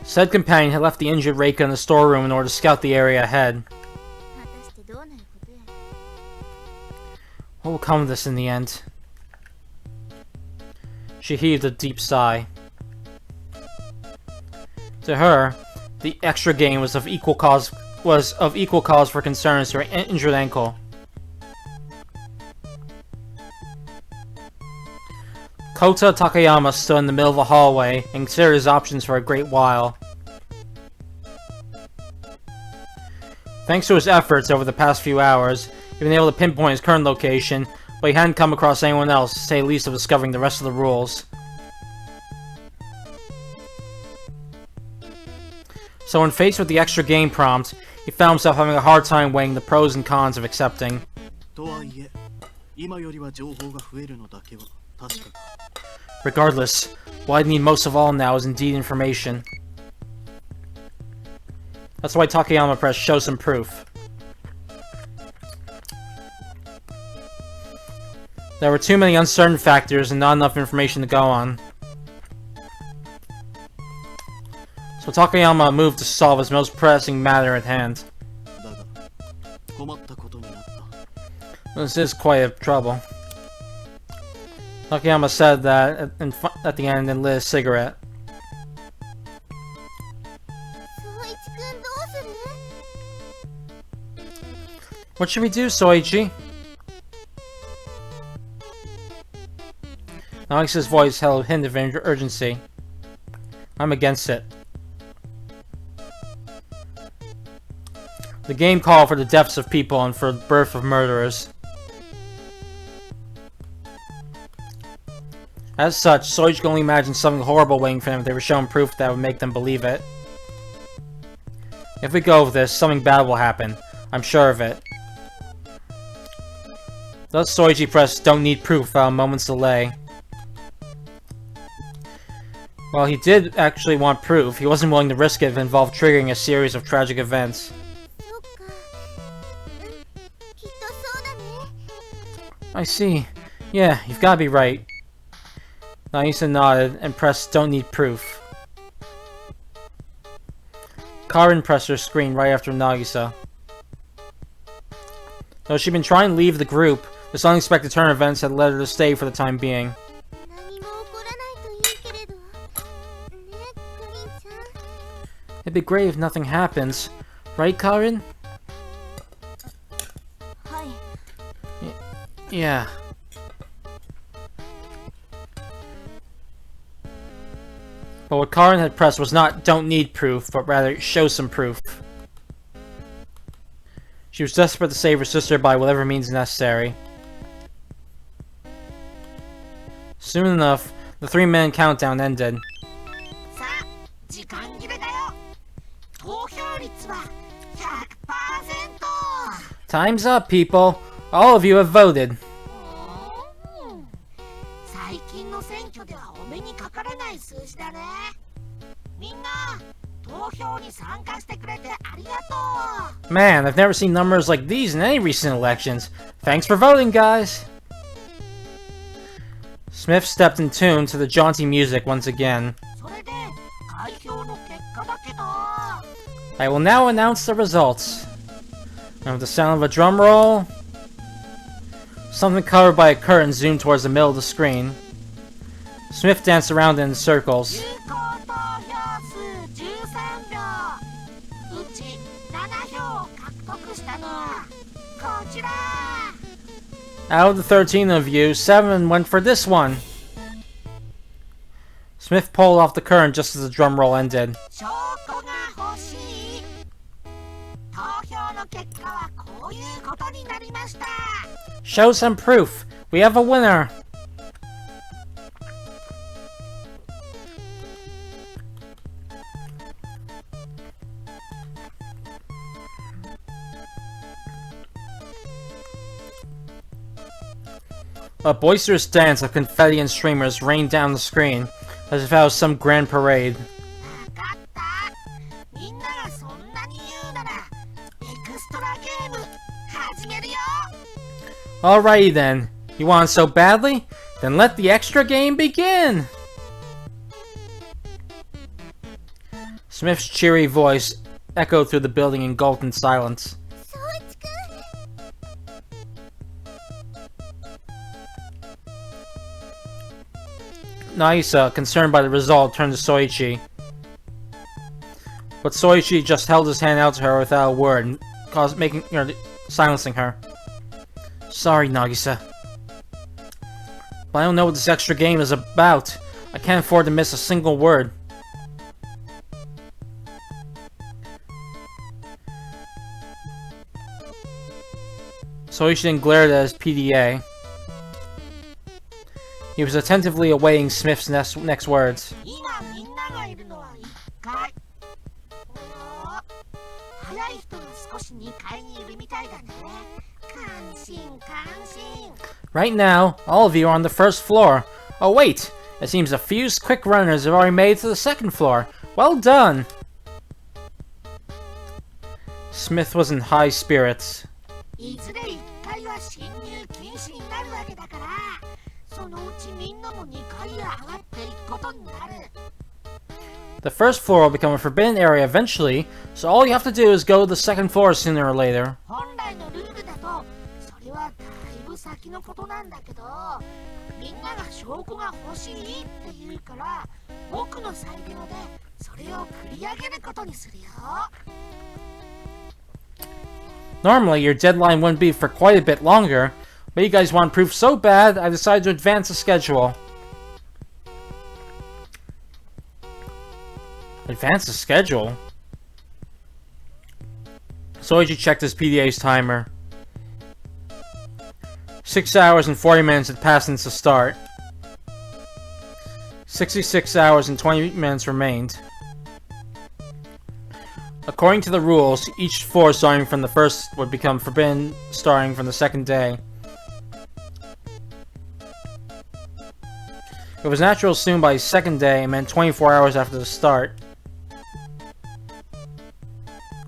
Said companion had left the injured Reika in the storeroom in order to scout the area ahead. What will come of this in the end? She heaved a deep sigh. To her, the extra gain was of equal cause for concerns to her injured ankle. Kota Takayama stood in the middle of the hallway and considered his options for a great while. Thanks to his efforts over the past few hours, he'd been able to pinpoint his current location, but he hadn't come across anyone else, to say least of discovering the rest of the rules. So when faced with the extra game prompt, he found himself having a hard time weighing the pros and cons of accepting. Regardless, what I need most of all now is indeed information. That's why Takayama pressed show some proof. There were too many uncertain factors and not enough information to go on. So Takayama moved to solve his most pressing matter at hand. This is quite a trouble. Takayama said that at the end and lit a cigarette. What should we do, Soichi? Nagisa's voice held a hint of urgency. I'm against it. The game called for the deaths of people and for the birth of murderers. As such, Soichi could only imagine something horrible waiting for them if they were shown proof that would make them believe it. If we go with this, something bad will happen. I'm sure of it. Thus, Soichi pressed "Don't need proof" without a moment's delay. While he did actually want proof, he wasn't willing to risk it if it involved triggering a series of tragic events. I see. Yeah, you've gotta be right. Nagisa nodded and pressed "Don't need proof." Karin pressed her screen right after Nagisa. Though she'd been trying to leave the group, this unexpected turn of events had led her to stay for the time being. It'd be great if nothing happens, right, Karin? Yeah. But what Karin had pressed was not "Don't need proof," but rather "Show some proof." She was desperate to save her sister by whatever means necessary. Soon enough, the 3-minute countdown ended. Time's up, people! All of you have voted. Man, I've never seen numbers like these in any recent elections. Thanks for voting, guys! Smith stepped in tune to the jaunty music once again. I will now announce the results. And with the sound of a drum roll, something covered by a curtain zoomed towards the middle of the screen. Smith danced around in circles. Out of the 13 of you, 7 went for this one. Smith pulled off the curtain just as the drum roll ended. Show some proof. We have a winner. A boisterous dance of confetti and streamers rained down the screen, as if it was some grand parade. わかった。みんながそんなに言うならエクストラゲーム始めるよ。 Alrighty then. You want it so badly? Then let the extra game begin! Smith's cheery voice echoed through the building, engulfed in silence. Nagisa, concerned by the result, turned to Soichi. But Soichi just held his hand out to her without a word, silencing her. Sorry, Nagisa. But I don't know what this extra game is about. I can't afford to miss a single word. Soichi then glared at his PDA. He was attentively awaiting Smith's next words. 今みんながいるのは1階。早い人が少し2階にいるみたいだね。感心感心。 Right now, all of you are on the first floor. Oh wait, it seems a few quick runners have already made it to the second floor. Well done! Smith was in high spirits. いずれ1階は侵入禁止になるわけだから、そのうちみんなも2階へ上がっていくことになる。 The first floor will become a forbidden area eventually, so all you have to do is go to the second floor sooner or later. 本来のルールだと、それはだいぶ先のことなんだけど、みんなが証拠が欲しいって言うから、僕の裁量でそれを繰り上げることにするよ。 Normally, your deadline wouldn't be for quite a bit longer, but you guys want proof so bad, I decided to advance the schedule. Advance the schedule? Soichi checked his PDA's timer. 6 hours and 40 minutes had passed since the start. 66 hours and 20 minutes remained. According to the rules, each floor starting from the first would become forbidden starting from the second day. It was natural to assume by the second day it meant 24 hours after the start.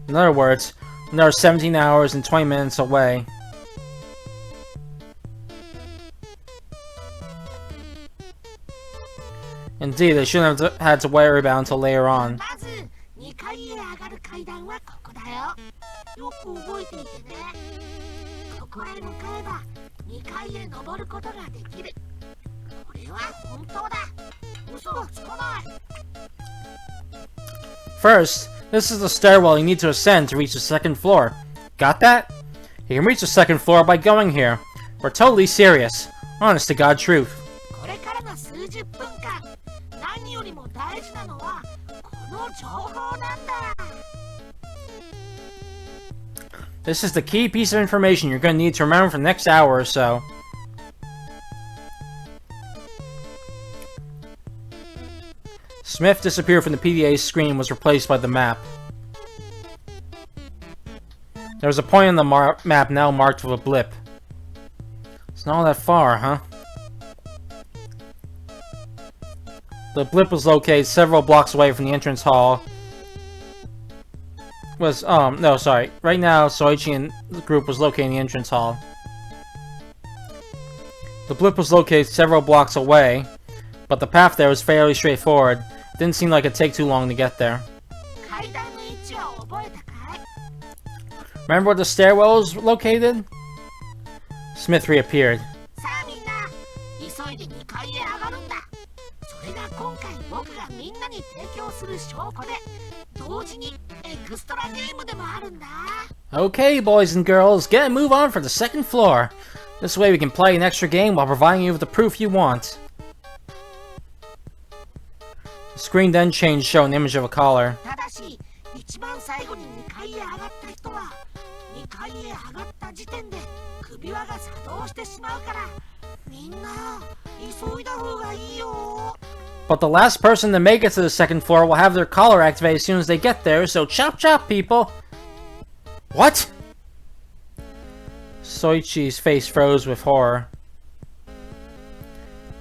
In other words, another 17 hours and 20 minutes away. Indeed, they shouldn't have had to worry about it until later on. まず2階へ上がる階段はここだよ。よく覚えていてね。ここへ向かえば2階へ登ることができる。これは本当だ。嘘はつかない。 First, this is the stairwell you need to ascend to reach the second floor. Got that? You can reach the second floor by going here. We're totally serious. Honest to God truth. これからの数十分間、何よりも大事なのはこの情報なんだ。 This is the key piece of information you're going to need to remember for the next hour or so. Smith disappeared from the PDA screen and was replaced by the map. There was a point on the map now marked with a blip. It's not all that far, huh? The blip was located several blocks away from the entrance hall. No, sorry. Right now, Soichi and the group was located in the entrance hall. The blip was located several blocks away, but the path there was fairly straightforward. It didn't seem like it'd take too long to get there. 階段の位置は覚えたかい？ Remember where the stairwell was located? Smith reappeared. さあみんな、急いで2階へ上がるんだ。それが今回僕がみんなに提供する証拠で、同時にエクストラゲームでもあるんだ。 Okay, boys and girls, get a move on for the second floor. This way we can play an extra game while providing you with the proof you want. The screen then changed, showing an image of a collar. ただし、一番最後に2階へ上がった人は、2階へ上がった時点で首輪が作動してしまうから、みんな急いだ方がいいよ。 But the last person to make it to the second floor will have their collar activated as soon as they get there, so chop chop, people! What? Soichi's face froze with horror.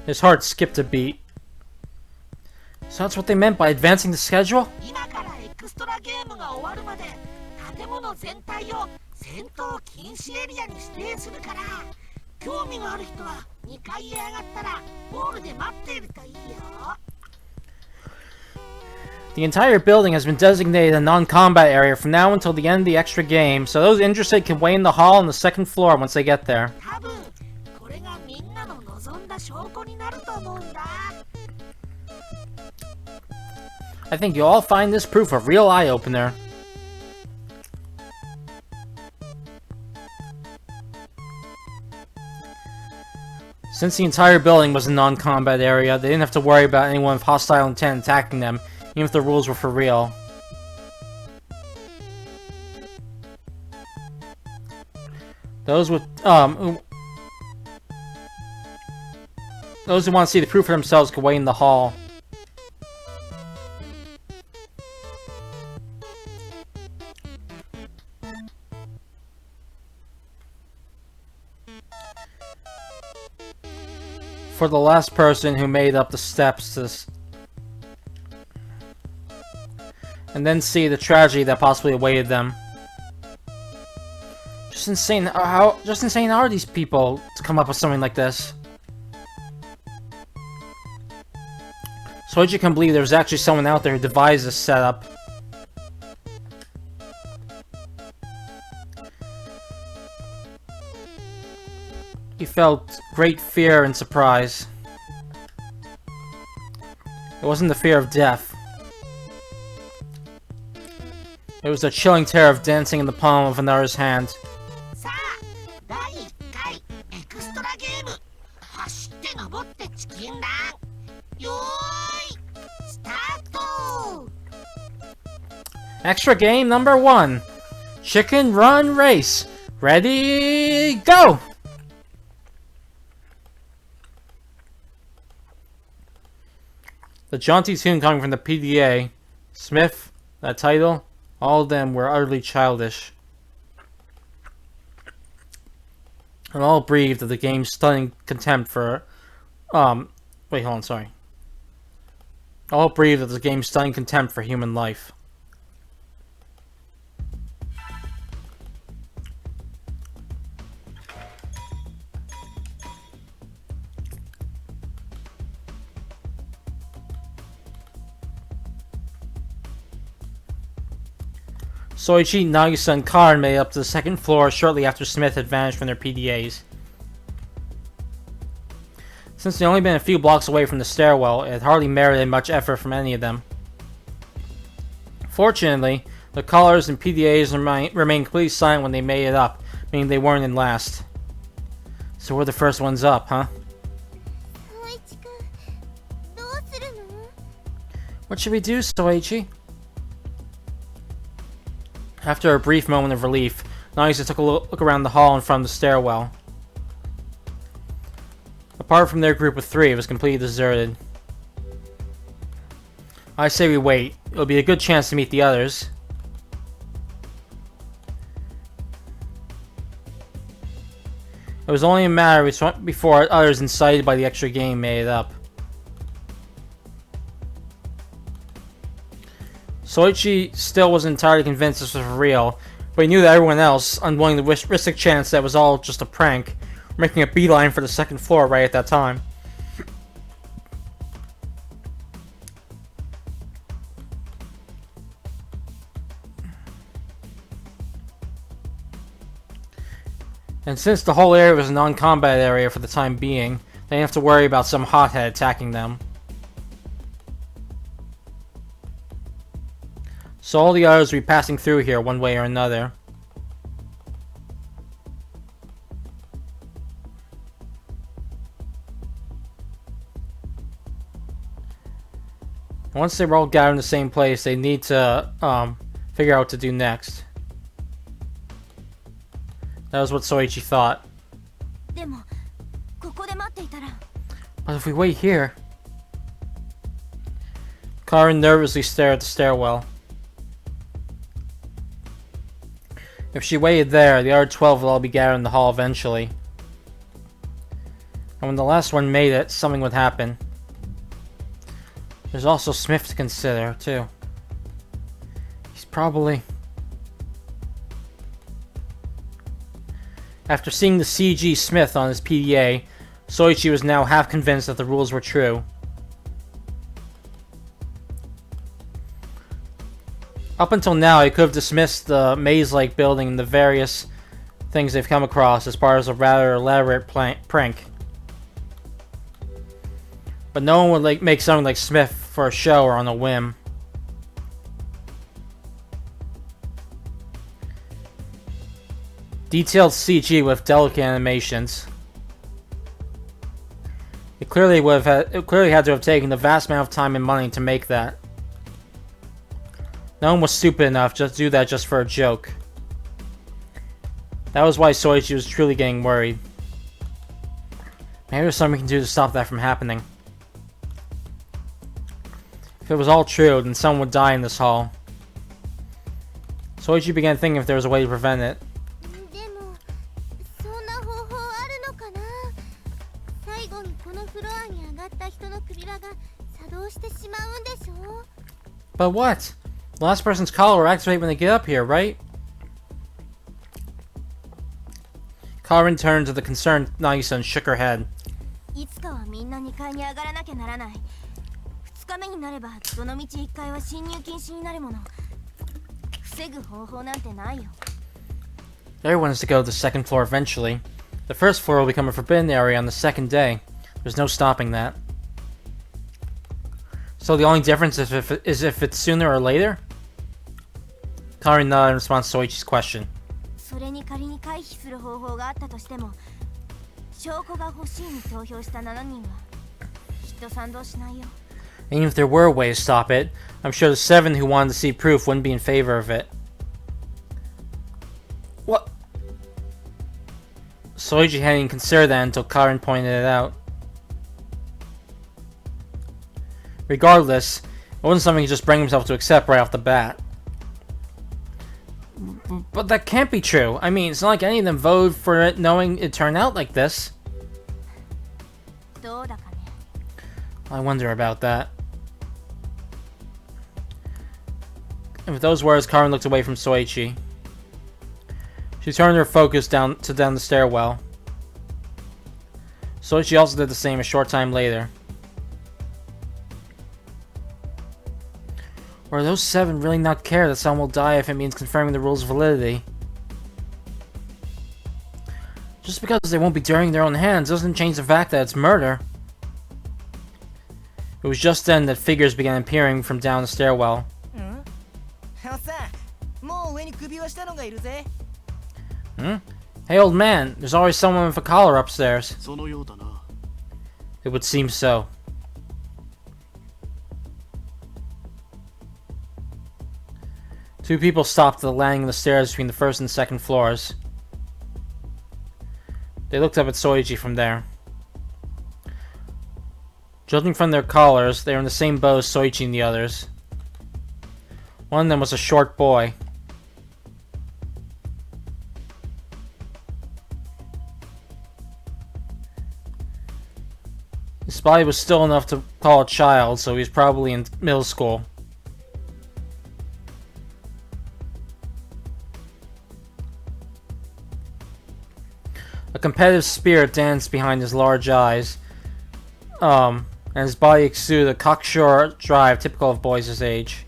His heart skipped a beat. So that's what they meant by advancing the schedule? 今からエクストラゲームが終わるまで建物全体を戦闘禁止エリアに指定するから、興味がある人は2階へ上がったらホールで待っているといいよ。 The entire building has been designated a non-combat area from now until the end of the extra game, so those interested can wait in the hall on the second floor once they get there. 多分これがみんなの望んだ証拠になると思うんだ。 I think you'll all find this proof a real eye-opener. Since the entire building was a non-combat area, they didn't have to worry about anyone with hostile intent attacking them, even if the rules were for real. Those who want to see the proof for themselves can wait in the hall. For the last person who made up the steps to and then see the tragedy that possibly awaited them. Just insane are these people to come up with something like this. Soichi can believe there was actually someone out there who devised this setup. He felt great fear and surprise. It wasn't the fear of death. It was the chilling terror of dancing in the palm of another's hand. さあ、第1回エクストラゲーム、走って登ってチキンラン。よーい、スタート。 Extra game number 1. Chicken Run Race. Ready, go! The jaunty tune coming from the PDA, Smith, that title, all of them were utterly childish. And all breathed of the game's stunning contempt for, wait, hold on, sorry. All breathed of the game's stunning contempt for human life. Soichi, Nagisa, and Karin made it up to the second floor shortly after Smith had vanished from their PDAs. Since they'd only been a few blocks away from the stairwell, it had hardly merited much effort from any of them. Fortunately, the callers and PDAs remained completely silent when they made it up, meaning they weren't in last. So we're the first ones up, huh? What should we do, Soichi? After a brief moment of relief, Nagisa took a look around the hall in front of the stairwell. Apart from their group of 3, it was completely deserted. I say we wait. It'll be a good chance to meet the others. It was only a matter before others incited by the extra game made it up. Soichi still wasn't entirely convinced this was for real, but he knew that everyone else, unwilling to risk a chance that it was all just a prank, were making a beeline for the second floor right at that time. And since the whole area was a non-combat area for the time being, they didn't have to worry about some hothead attacking them. So all the others will be passing through here one way or another. Once they were all gathered in the same place, they need to figure out what to do next. That was what Soichi thought. But if we wait here... Karin nervously stared at the stairwell. If she waited there, the other 12 would all be gathered in the hall eventually. And when the last one made it, something would happen. There's also Smith to consider, too. He's probably... After seeing the CG Smith on his PDA, Soichi was now half convinced that the rules were true. Up until now, he could have dismissed the maze-like building and the various things they've come across as part of a rather elaborate prank. But no one would make something like Smith for a show or on a whim. Detailed CG with delicate animations. It clearly had to have taken a vast amount of time and money to make that. No one was stupid enough to do that just for a joke. That was why Soichi was truly getting worried. Maybe there's something we can do to stop that from happening. If it was all true, then someone would die in this hall. Soichi began thinking if there was a way to prevent it. But what? The last person's collar will activate when they get up here, right? Karin turned to the concerned Nagisa and shook her head. Everyone has to go to the second floor eventually. The first floor will become a forbidden area on the second day. There's no stopping that. So the only difference is if it's sooner or later? Karin nodded in response to Soichi's question. Even if there were a way to stop it, I'm sure the 7 who wanted to see proof wouldn't be in favor of it. What? Soichi hadn't even considered that until Karin pointed it out. Regardless, it wasn't something he just bring himself to accept right off the bat. But that can't be true. I mean, it's not like any of them voted for it knowing it'd turn out like this. I wonder about that. And with those words, Karin looked away from Soichi. She turned her focus down the stairwell. Soichi also did the same a short time later. Or those 7 really not care that someone will die if it means confirming the rule's validity? Just because they won't be dirtying their own hands doesn't change the fact that it's murder. It was just then that figures began appearing from down the stairwell. Hey old man, there's always someone with a collar upstairs. It would seem so. Two people stopped at the landing of the stairs between the first and second floors. They looked up at Soichi from there. Judging from their collars, they were in the same boat as Soichi and the others. One of them was a short boy. His body was still enough to call a child, so he was probably in middle school. A competitive spirit danced behind his large eyes, and his body exuded a cocksure drive typical of boys his age.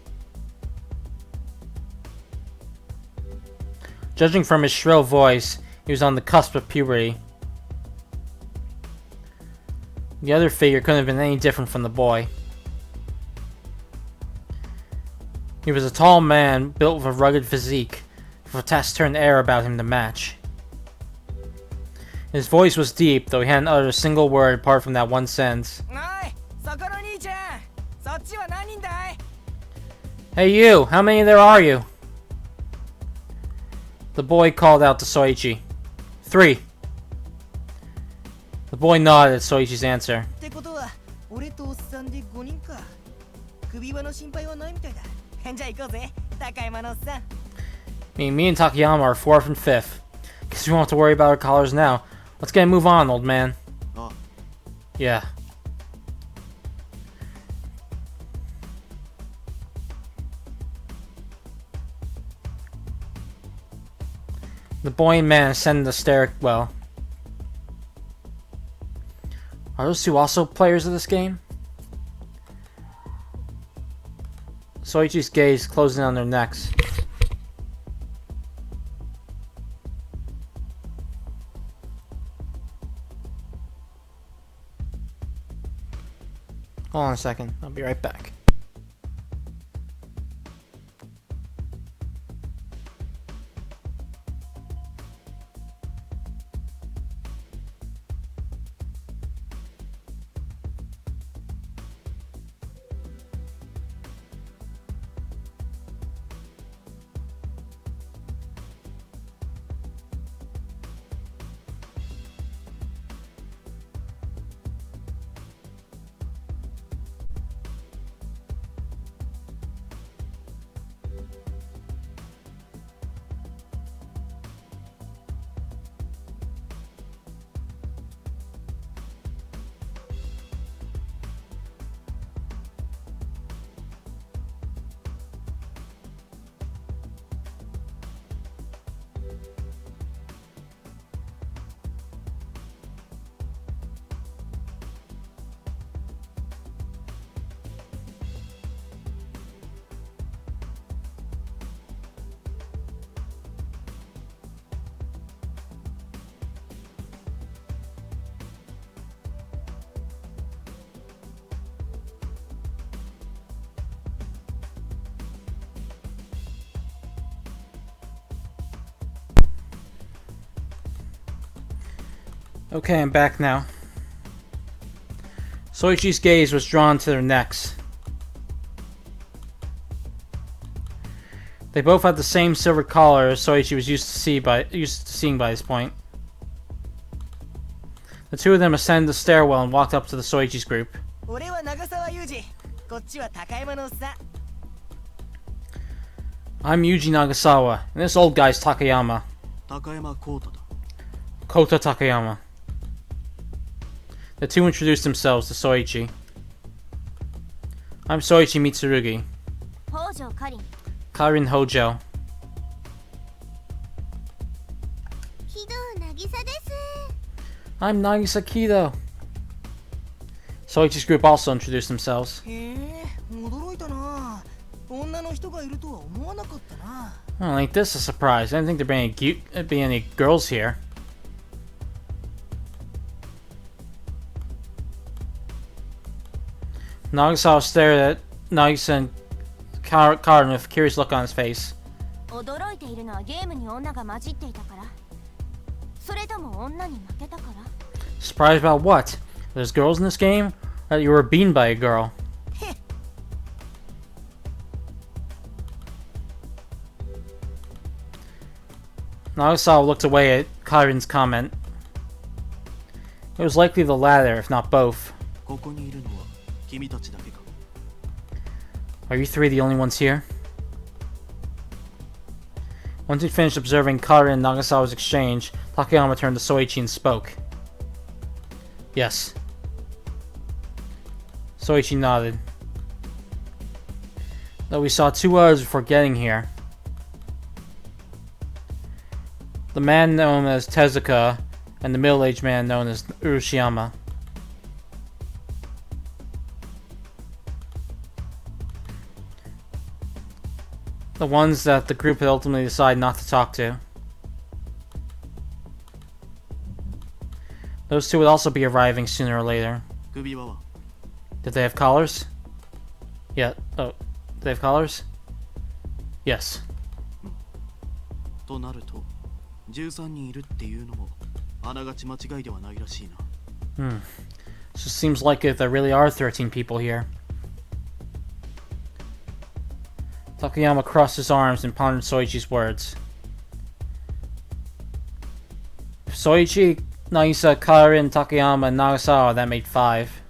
Judging from his shrill voice, he was on the cusp of puberty. The other figure couldn't have been any different from the boy. He was a tall man, built with a rugged physique, with a taciturn air about him to match. His voice was deep, though he hadn't uttered a single word apart from that one sentence. Hey you, how many there are you? The boy called out to Soichi. 3. The boy nodded at Soichi's answer. Me and Takayama are 4th and 5th. Guess we won't have to worry about our collars now. Let's get a move on, old man. Yeah. The boy and man ascend the stairwell. Are those two also players of this game? Soichi's gaze closing on their necks. Hold on a second, I'll be right back. Okay, I'm back now. Soichi's gaze was drawn to their necks. They both had the same silver collar as Soichi was used to seeing by this point. The two of them ascended the stairwell and walked up to the Soichi's group. 俺は長澤裕二、こっちは高山のおっさん。 I'm Yuji Nagasawa, and this old guy's Takayama. 高山浩太だ。 Kota Takayama. The two introduced themselves to Soichi. I'm Soichi Mitsurugi. 北条かりん。 Karin Hojo. 木戸渚です。 I'm Nagisa Kido. Soichi's group also introduced themselves. へえ、驚いたな。女の人がいるとは思わなかったな。 Well, ain't this a surprise? I didn't think there'd be any girls here. Nagasawa stared at Nagisa and Karin with a curious look on his face. 驚いているのはゲームに女が混じっていたから。それとも女に負けたから。 Surprised about what? There's girls in this game? That you were beaten by a girl. Nagasawa looked away at Karin's comment. It was likely the latter, if not both. ここにいるのは君たちだけか。 Are you three the only ones here? Once he finished observing Karin and Nagasawa's exchange, Takayama turned to Soichi and spoke. Yes. Soichi nodded. Though we saw two others before getting here. The man known as Tezuka and the middle-aged man known as Urashiyama. The ones that the group had ultimately decided not to talk to. Those two would also be arriving sooner or later. 首輪は Did they have collars? Yeah. Oh, did they have collars? Yes. となると13人いるっていうのもあながち間違いではないらしいな。 So it seems like if there really are 13 people here. Takayama crossed his arms and pondered Soichi's words. Soichi, Nagisa, Karin, Takayama, and Nagasawa, that made 5.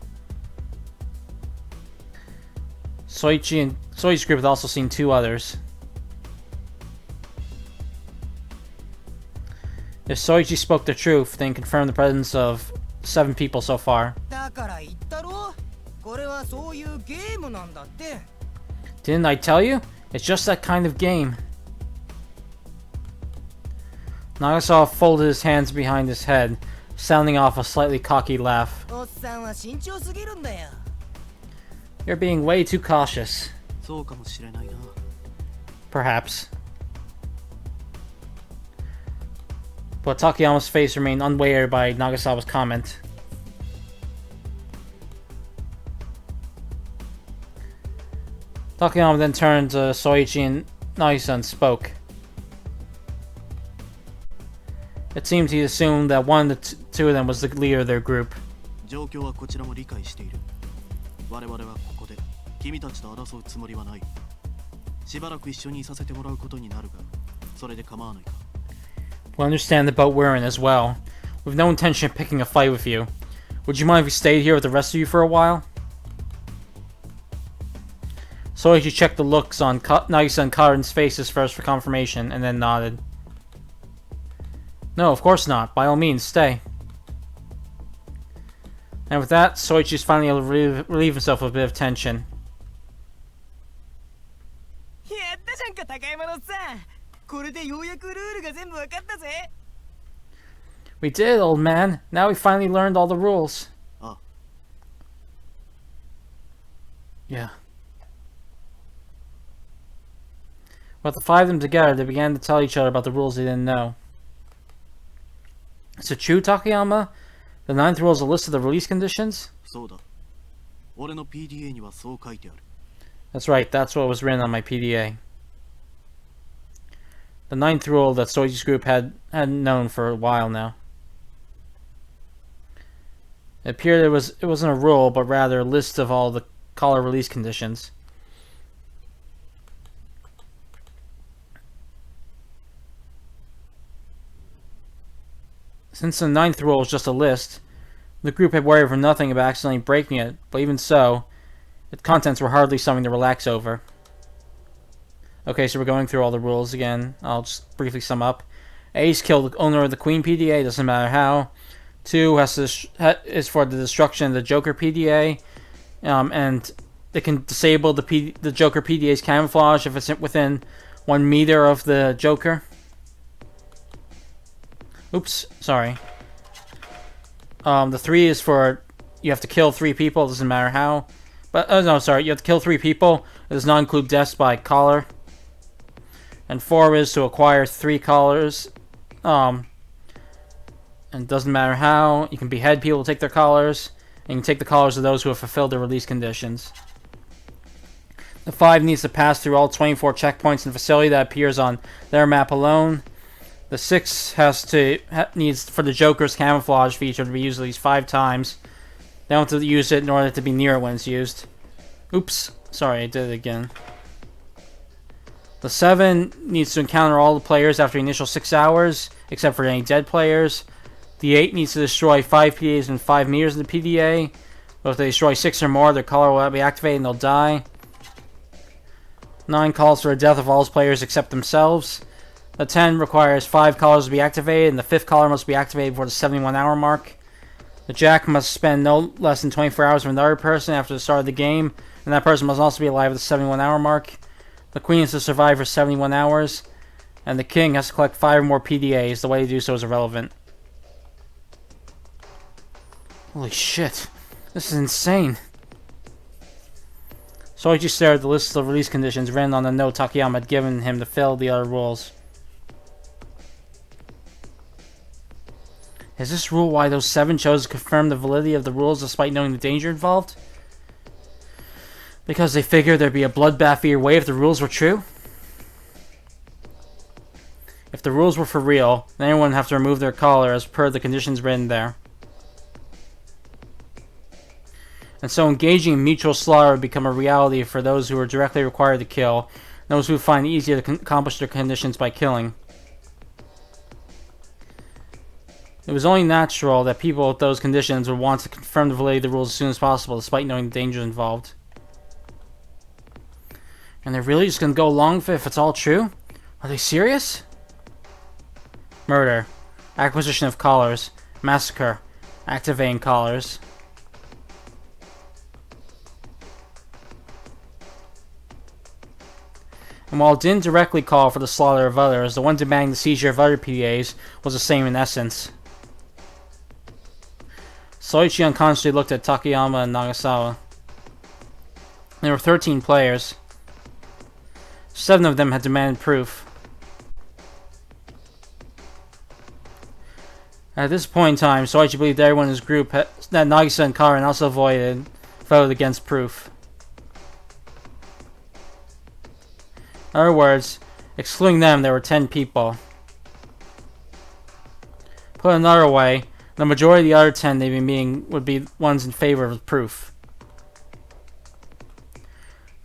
Soichi's group had also seen 2 others. If Soichi spoke the truth, then confirmed the presence of 7 people so far. だから言ったろ、これはそういうゲームなんだって。 Didn't I tell you? It's just that kind of game. Nagasawa folded his hands behind his head, sounding off a slightly cocky laugh. おっさんは慎重すぎるんだよ。 You're being way too cautious. そうかもしれないな。 Perhaps. But Takayama's face remained unweighed by Nagasawa's comment. Takayama then turned to Soichi and Nagisa and spoke. It seemed he assumed that one of the two of them was the leader of their group. 状況はこちらも理解している。我々はここで君たちと争うつもりはない。しばらく一緒にいさせてもらうことになるが、それで構わないか。 We understand the boat we're in as well. We've no intention of picking a fight with you. Would you mind if we stayed here with the rest of you for a while? Soichi checked the looks on Nagisa and Karin's faces first for confirmation, and then nodded. No, of course not. By all means, stay. And with that, Soichi's finally able to relieve himself of a bit of tension. やったじゃんか高山のさん。これでようやくルールが全部わかったぜ。 We did, old man. Now we finally learned all the rules. Ah. Yeah. With the 5 of them together, they began to tell each other about the rules they didn't know. Is it true, Takayama? The 9th rule is a list of the release conditions? そうだ。俺の PDA にはそう書いてある。 That's right, that's what was written on my PDA. The 9th rule that Soichi's group had known for a while now. It appeared it wasn't a rule, but rather a list of all the collar release conditions. Since the 9th rule was just a list, the group had worried for nothing about accidentally breaking it, but even so, its contents were hardly something to relax over. Okay, so we're going through all the rules again. I'll just briefly sum up. Ace killed the owner of the Queen PDA, doesn't matter how. 2 is for the destruction of the Joker PDA, and they can disable the Joker PDA's camouflage if it's within 1 meter of the Joker. Oops, sorry. The 3 is for you have to kill 3 people, doesn't matter how. But no, sorry, you have to kill 3 people. It does not include deaths by collar. And 4 is to acquire 3 collars. And it doesn't matter how. You can behead people to take their collars. And you can take the collars of those who have fulfilled their release conditions. The 5 needs to pass through all 24 checkpoints in the facility that appears on their map alone. The 6 needs for the Joker's camouflage feature to be used at least 5 times. They don't have to use it in order to be near it when it's used. Oops, sorry, I did it again. The 7 needs to encounter all the players after the initial 6 hours, except for any dead players. The 8 needs to destroy 5 PDAs within 5 meters of the PDA. But if they destroy 6 or more, their collar will be activated and they'll die. 9 calls for the death of all its players except themselves. The 10 requires 5 collars to be activated, and the 5th collar must be activated before the 71-hour mark. The Jack must spend no less than 24 hours with another person after the start of the game, and that person must also be alive at the 71-hour mark. The Queen is to survive for 71 hours, and the King has to collect 5 or more PDAs. The way to do so is irrelevant. Holy shit. This is insane. Soichi stared at the list of release conditions written on the note Takayama had given him to fill the other rules. Is this rule why those 7 chose to confirm the validity of the rules despite knowing the danger involved? Because they figured there'd be a bloodbath either way if the rules were true? If the rules were for real, then anyone would have to remove their collar as per the conditions written there. And so engaging in mutual slaughter would become a reality for those who were directly required to kill, and those who find it easier to accomplish their conditions by killing. It was only natural that people with those conditions would want to confirm the validity of the rules as soon as possible, despite knowing the dangers involved. And they're really just gonna go along with it if it's all true? Are they serious? Murder, acquisition of collars, massacre, activating collars. And while it didn't directly call for the slaughter of others, the one demanding the seizure of other PDAs was the same in essence. Soichi unconsciously looked at Takayama and Nagasawa. There were 13 players. 7 of them had demanded proof. At this point in time, Soichi believed everyone in his group that Nagisa and Karin also voted against proof. In other words, excluding them, there were 10 people. Put another way, the majority of the other 10 they'd be meeting would be ones in favor of proof.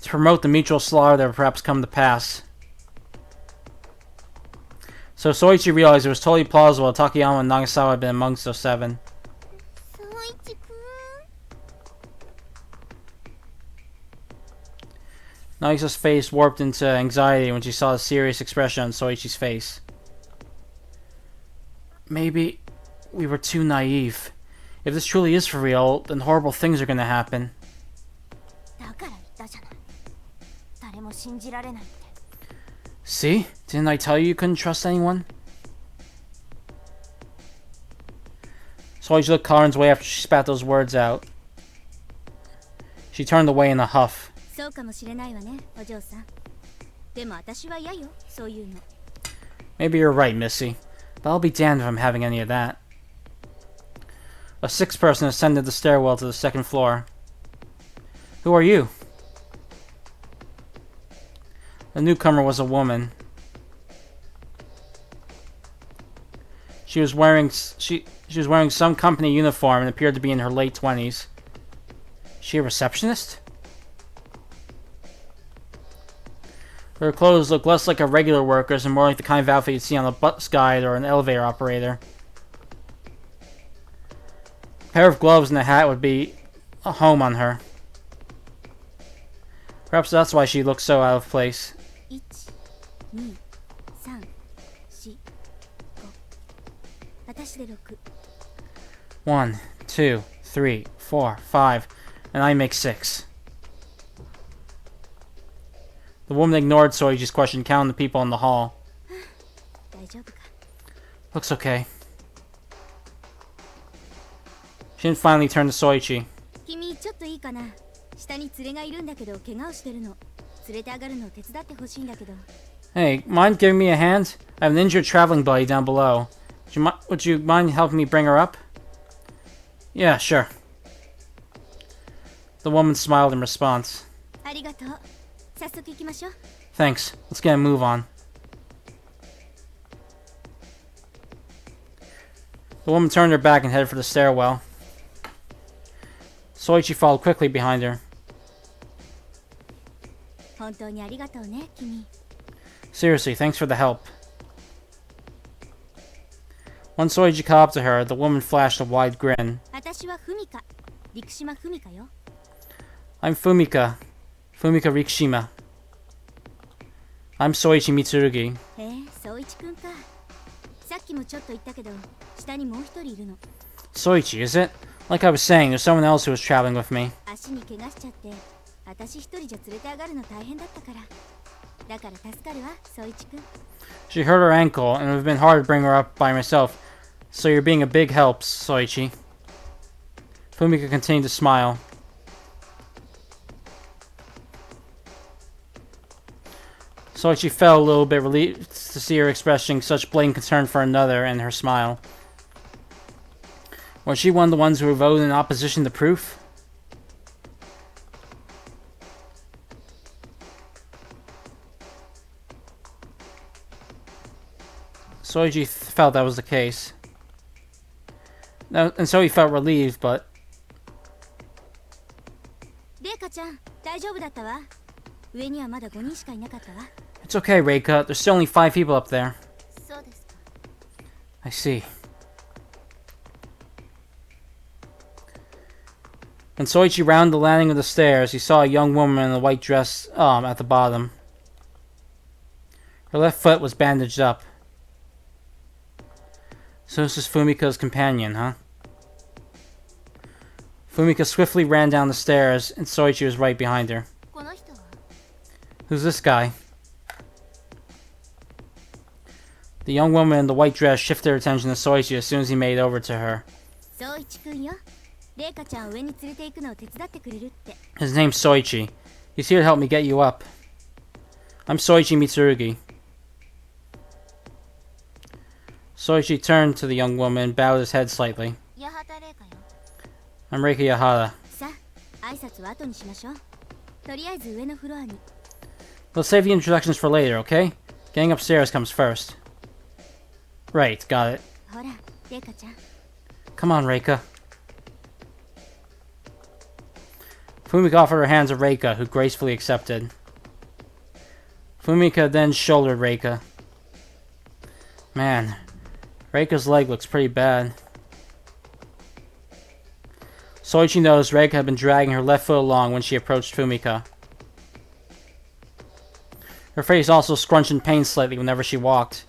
To promote the mutual slaughter that would perhaps come to pass. So Soichi realized it was totally plausible that Takayama and Nagasawa had been amongst those 7. Nagisa's face warped into anxiety when she saw the serious expression on Soichi's face. Maybe we were too naive. If this truly is for real, then horrible things are gonna happen. See? Didn't I tell you couldn't trust anyone? Soichi looked Karin's way after she spat those words out. She turned away in a huff. Maybe you're right, Missy. But I'll be damned if I'm having any of that. A 6th person ascended the stairwell to the 2nd floor. Who are you? The newcomer was a woman. She was wearing some company uniform and appeared to be in her late 20s. She a receptionist? Her clothes looked less like a regular worker's and more like the kind of outfit you'd see on a bus guide or an elevator operator. A pair of gloves and a hat would be a home on her. Perhaps that's why she looked so out of place. 1, 2, 3, 4, 5, and I make 6. The woman ignored Soichi's question, counting the people in the hall. Looks okay. She then finally turned to Soichi. Hey, mind giving me a hand? I have an injured traveling buddy down below. Would you mind helping me bring her up? Yeah, sure. The woman smiled in response. Thanks. Let's get a move on. The woman turned her back and headed for the stairwell. Soichi followed quickly behind her. Seriously, thanks for the help. When Soichi caught up to her, the woman flashed a wide grin. I'm Fumika. Fumika Rikishima. I'm Soichi Mitsurugi. Soichi, is it? Like I was saying, there's someone else who was traveling with me. She hurt her ankle, and it would have been hard to bring her up by myself, so you're being a big help, Soichi. Fumika continued to smile. Soichi felt a little bit relieved to see her expressing such blatant concern for another and her smile. Was she one of the ones who voted in opposition to proof? Soichi felt that was the case. And so he felt relieved, but... It's okay, Reika. There's still only 5 people up there. I see. When Soichi rounded the landing of the stairs, he saw a young woman in a white dress at the bottom. Her left foot was bandaged up. So this is Fumika's companion, huh? Fumika swiftly ran down the stairs, and Soichi was right behind her. この人は Who's this guy? The young woman in the white dress shifted her attention to Soichi as soon as he made over to her. 宗一くんよ。レイカちゃんを上に連れて行くのを手伝ってくれるって。 His name's Soichi. He's here to help me get you up. I'm Soichi Mitsurugi. Soichi turned to the young woman and bowed his head slightly. 八幡レイカよ。 I'm Reika Yahara. さあ、挨拶は後にしましょう。とりあえず上のフロアに。 Let's save the introductions for later, okay? Getting upstairs comes first. Right, got it. ほら、レイカちゃん。 Come on, Reika. Fumika offered her hand to Reika, who gracefully accepted. Fumika then shouldered Reika. Man, Reika's leg looks pretty bad. Soichi noticed Reika had been dragging her left foot along when she approached Fumika. Her face also scrunched in pain slightly whenever she walked.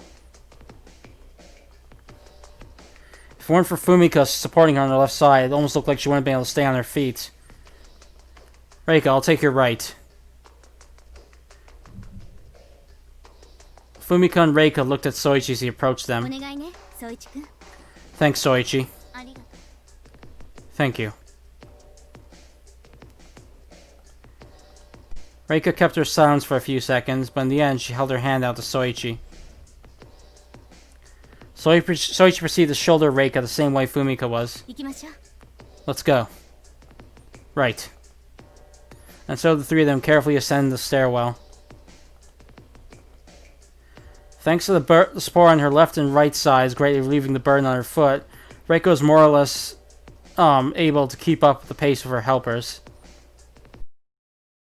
If it weren't for Fumika supporting her on her left side, it almost looked like she wouldn't be able to stay on her feet. Reika, I'll take your right. Fumika and Reika looked at Soichi as he approached お them. 願いね、宗一くん。 Thanks, Soichi. ありがとう。 Thank you. Reika kept her silence for a few seconds, but in the end she held her hand out to Soichi. Soichi proceeded to shoulder Reika the same way Fumika was. 行きましょう。 Let's go. Right. And so the three of them carefully ascended the stairwell. Thanks to the spore on her left and right sides greatly relieving the burden on her foot, Reiko was more or less able to keep up with the pace of her helpers.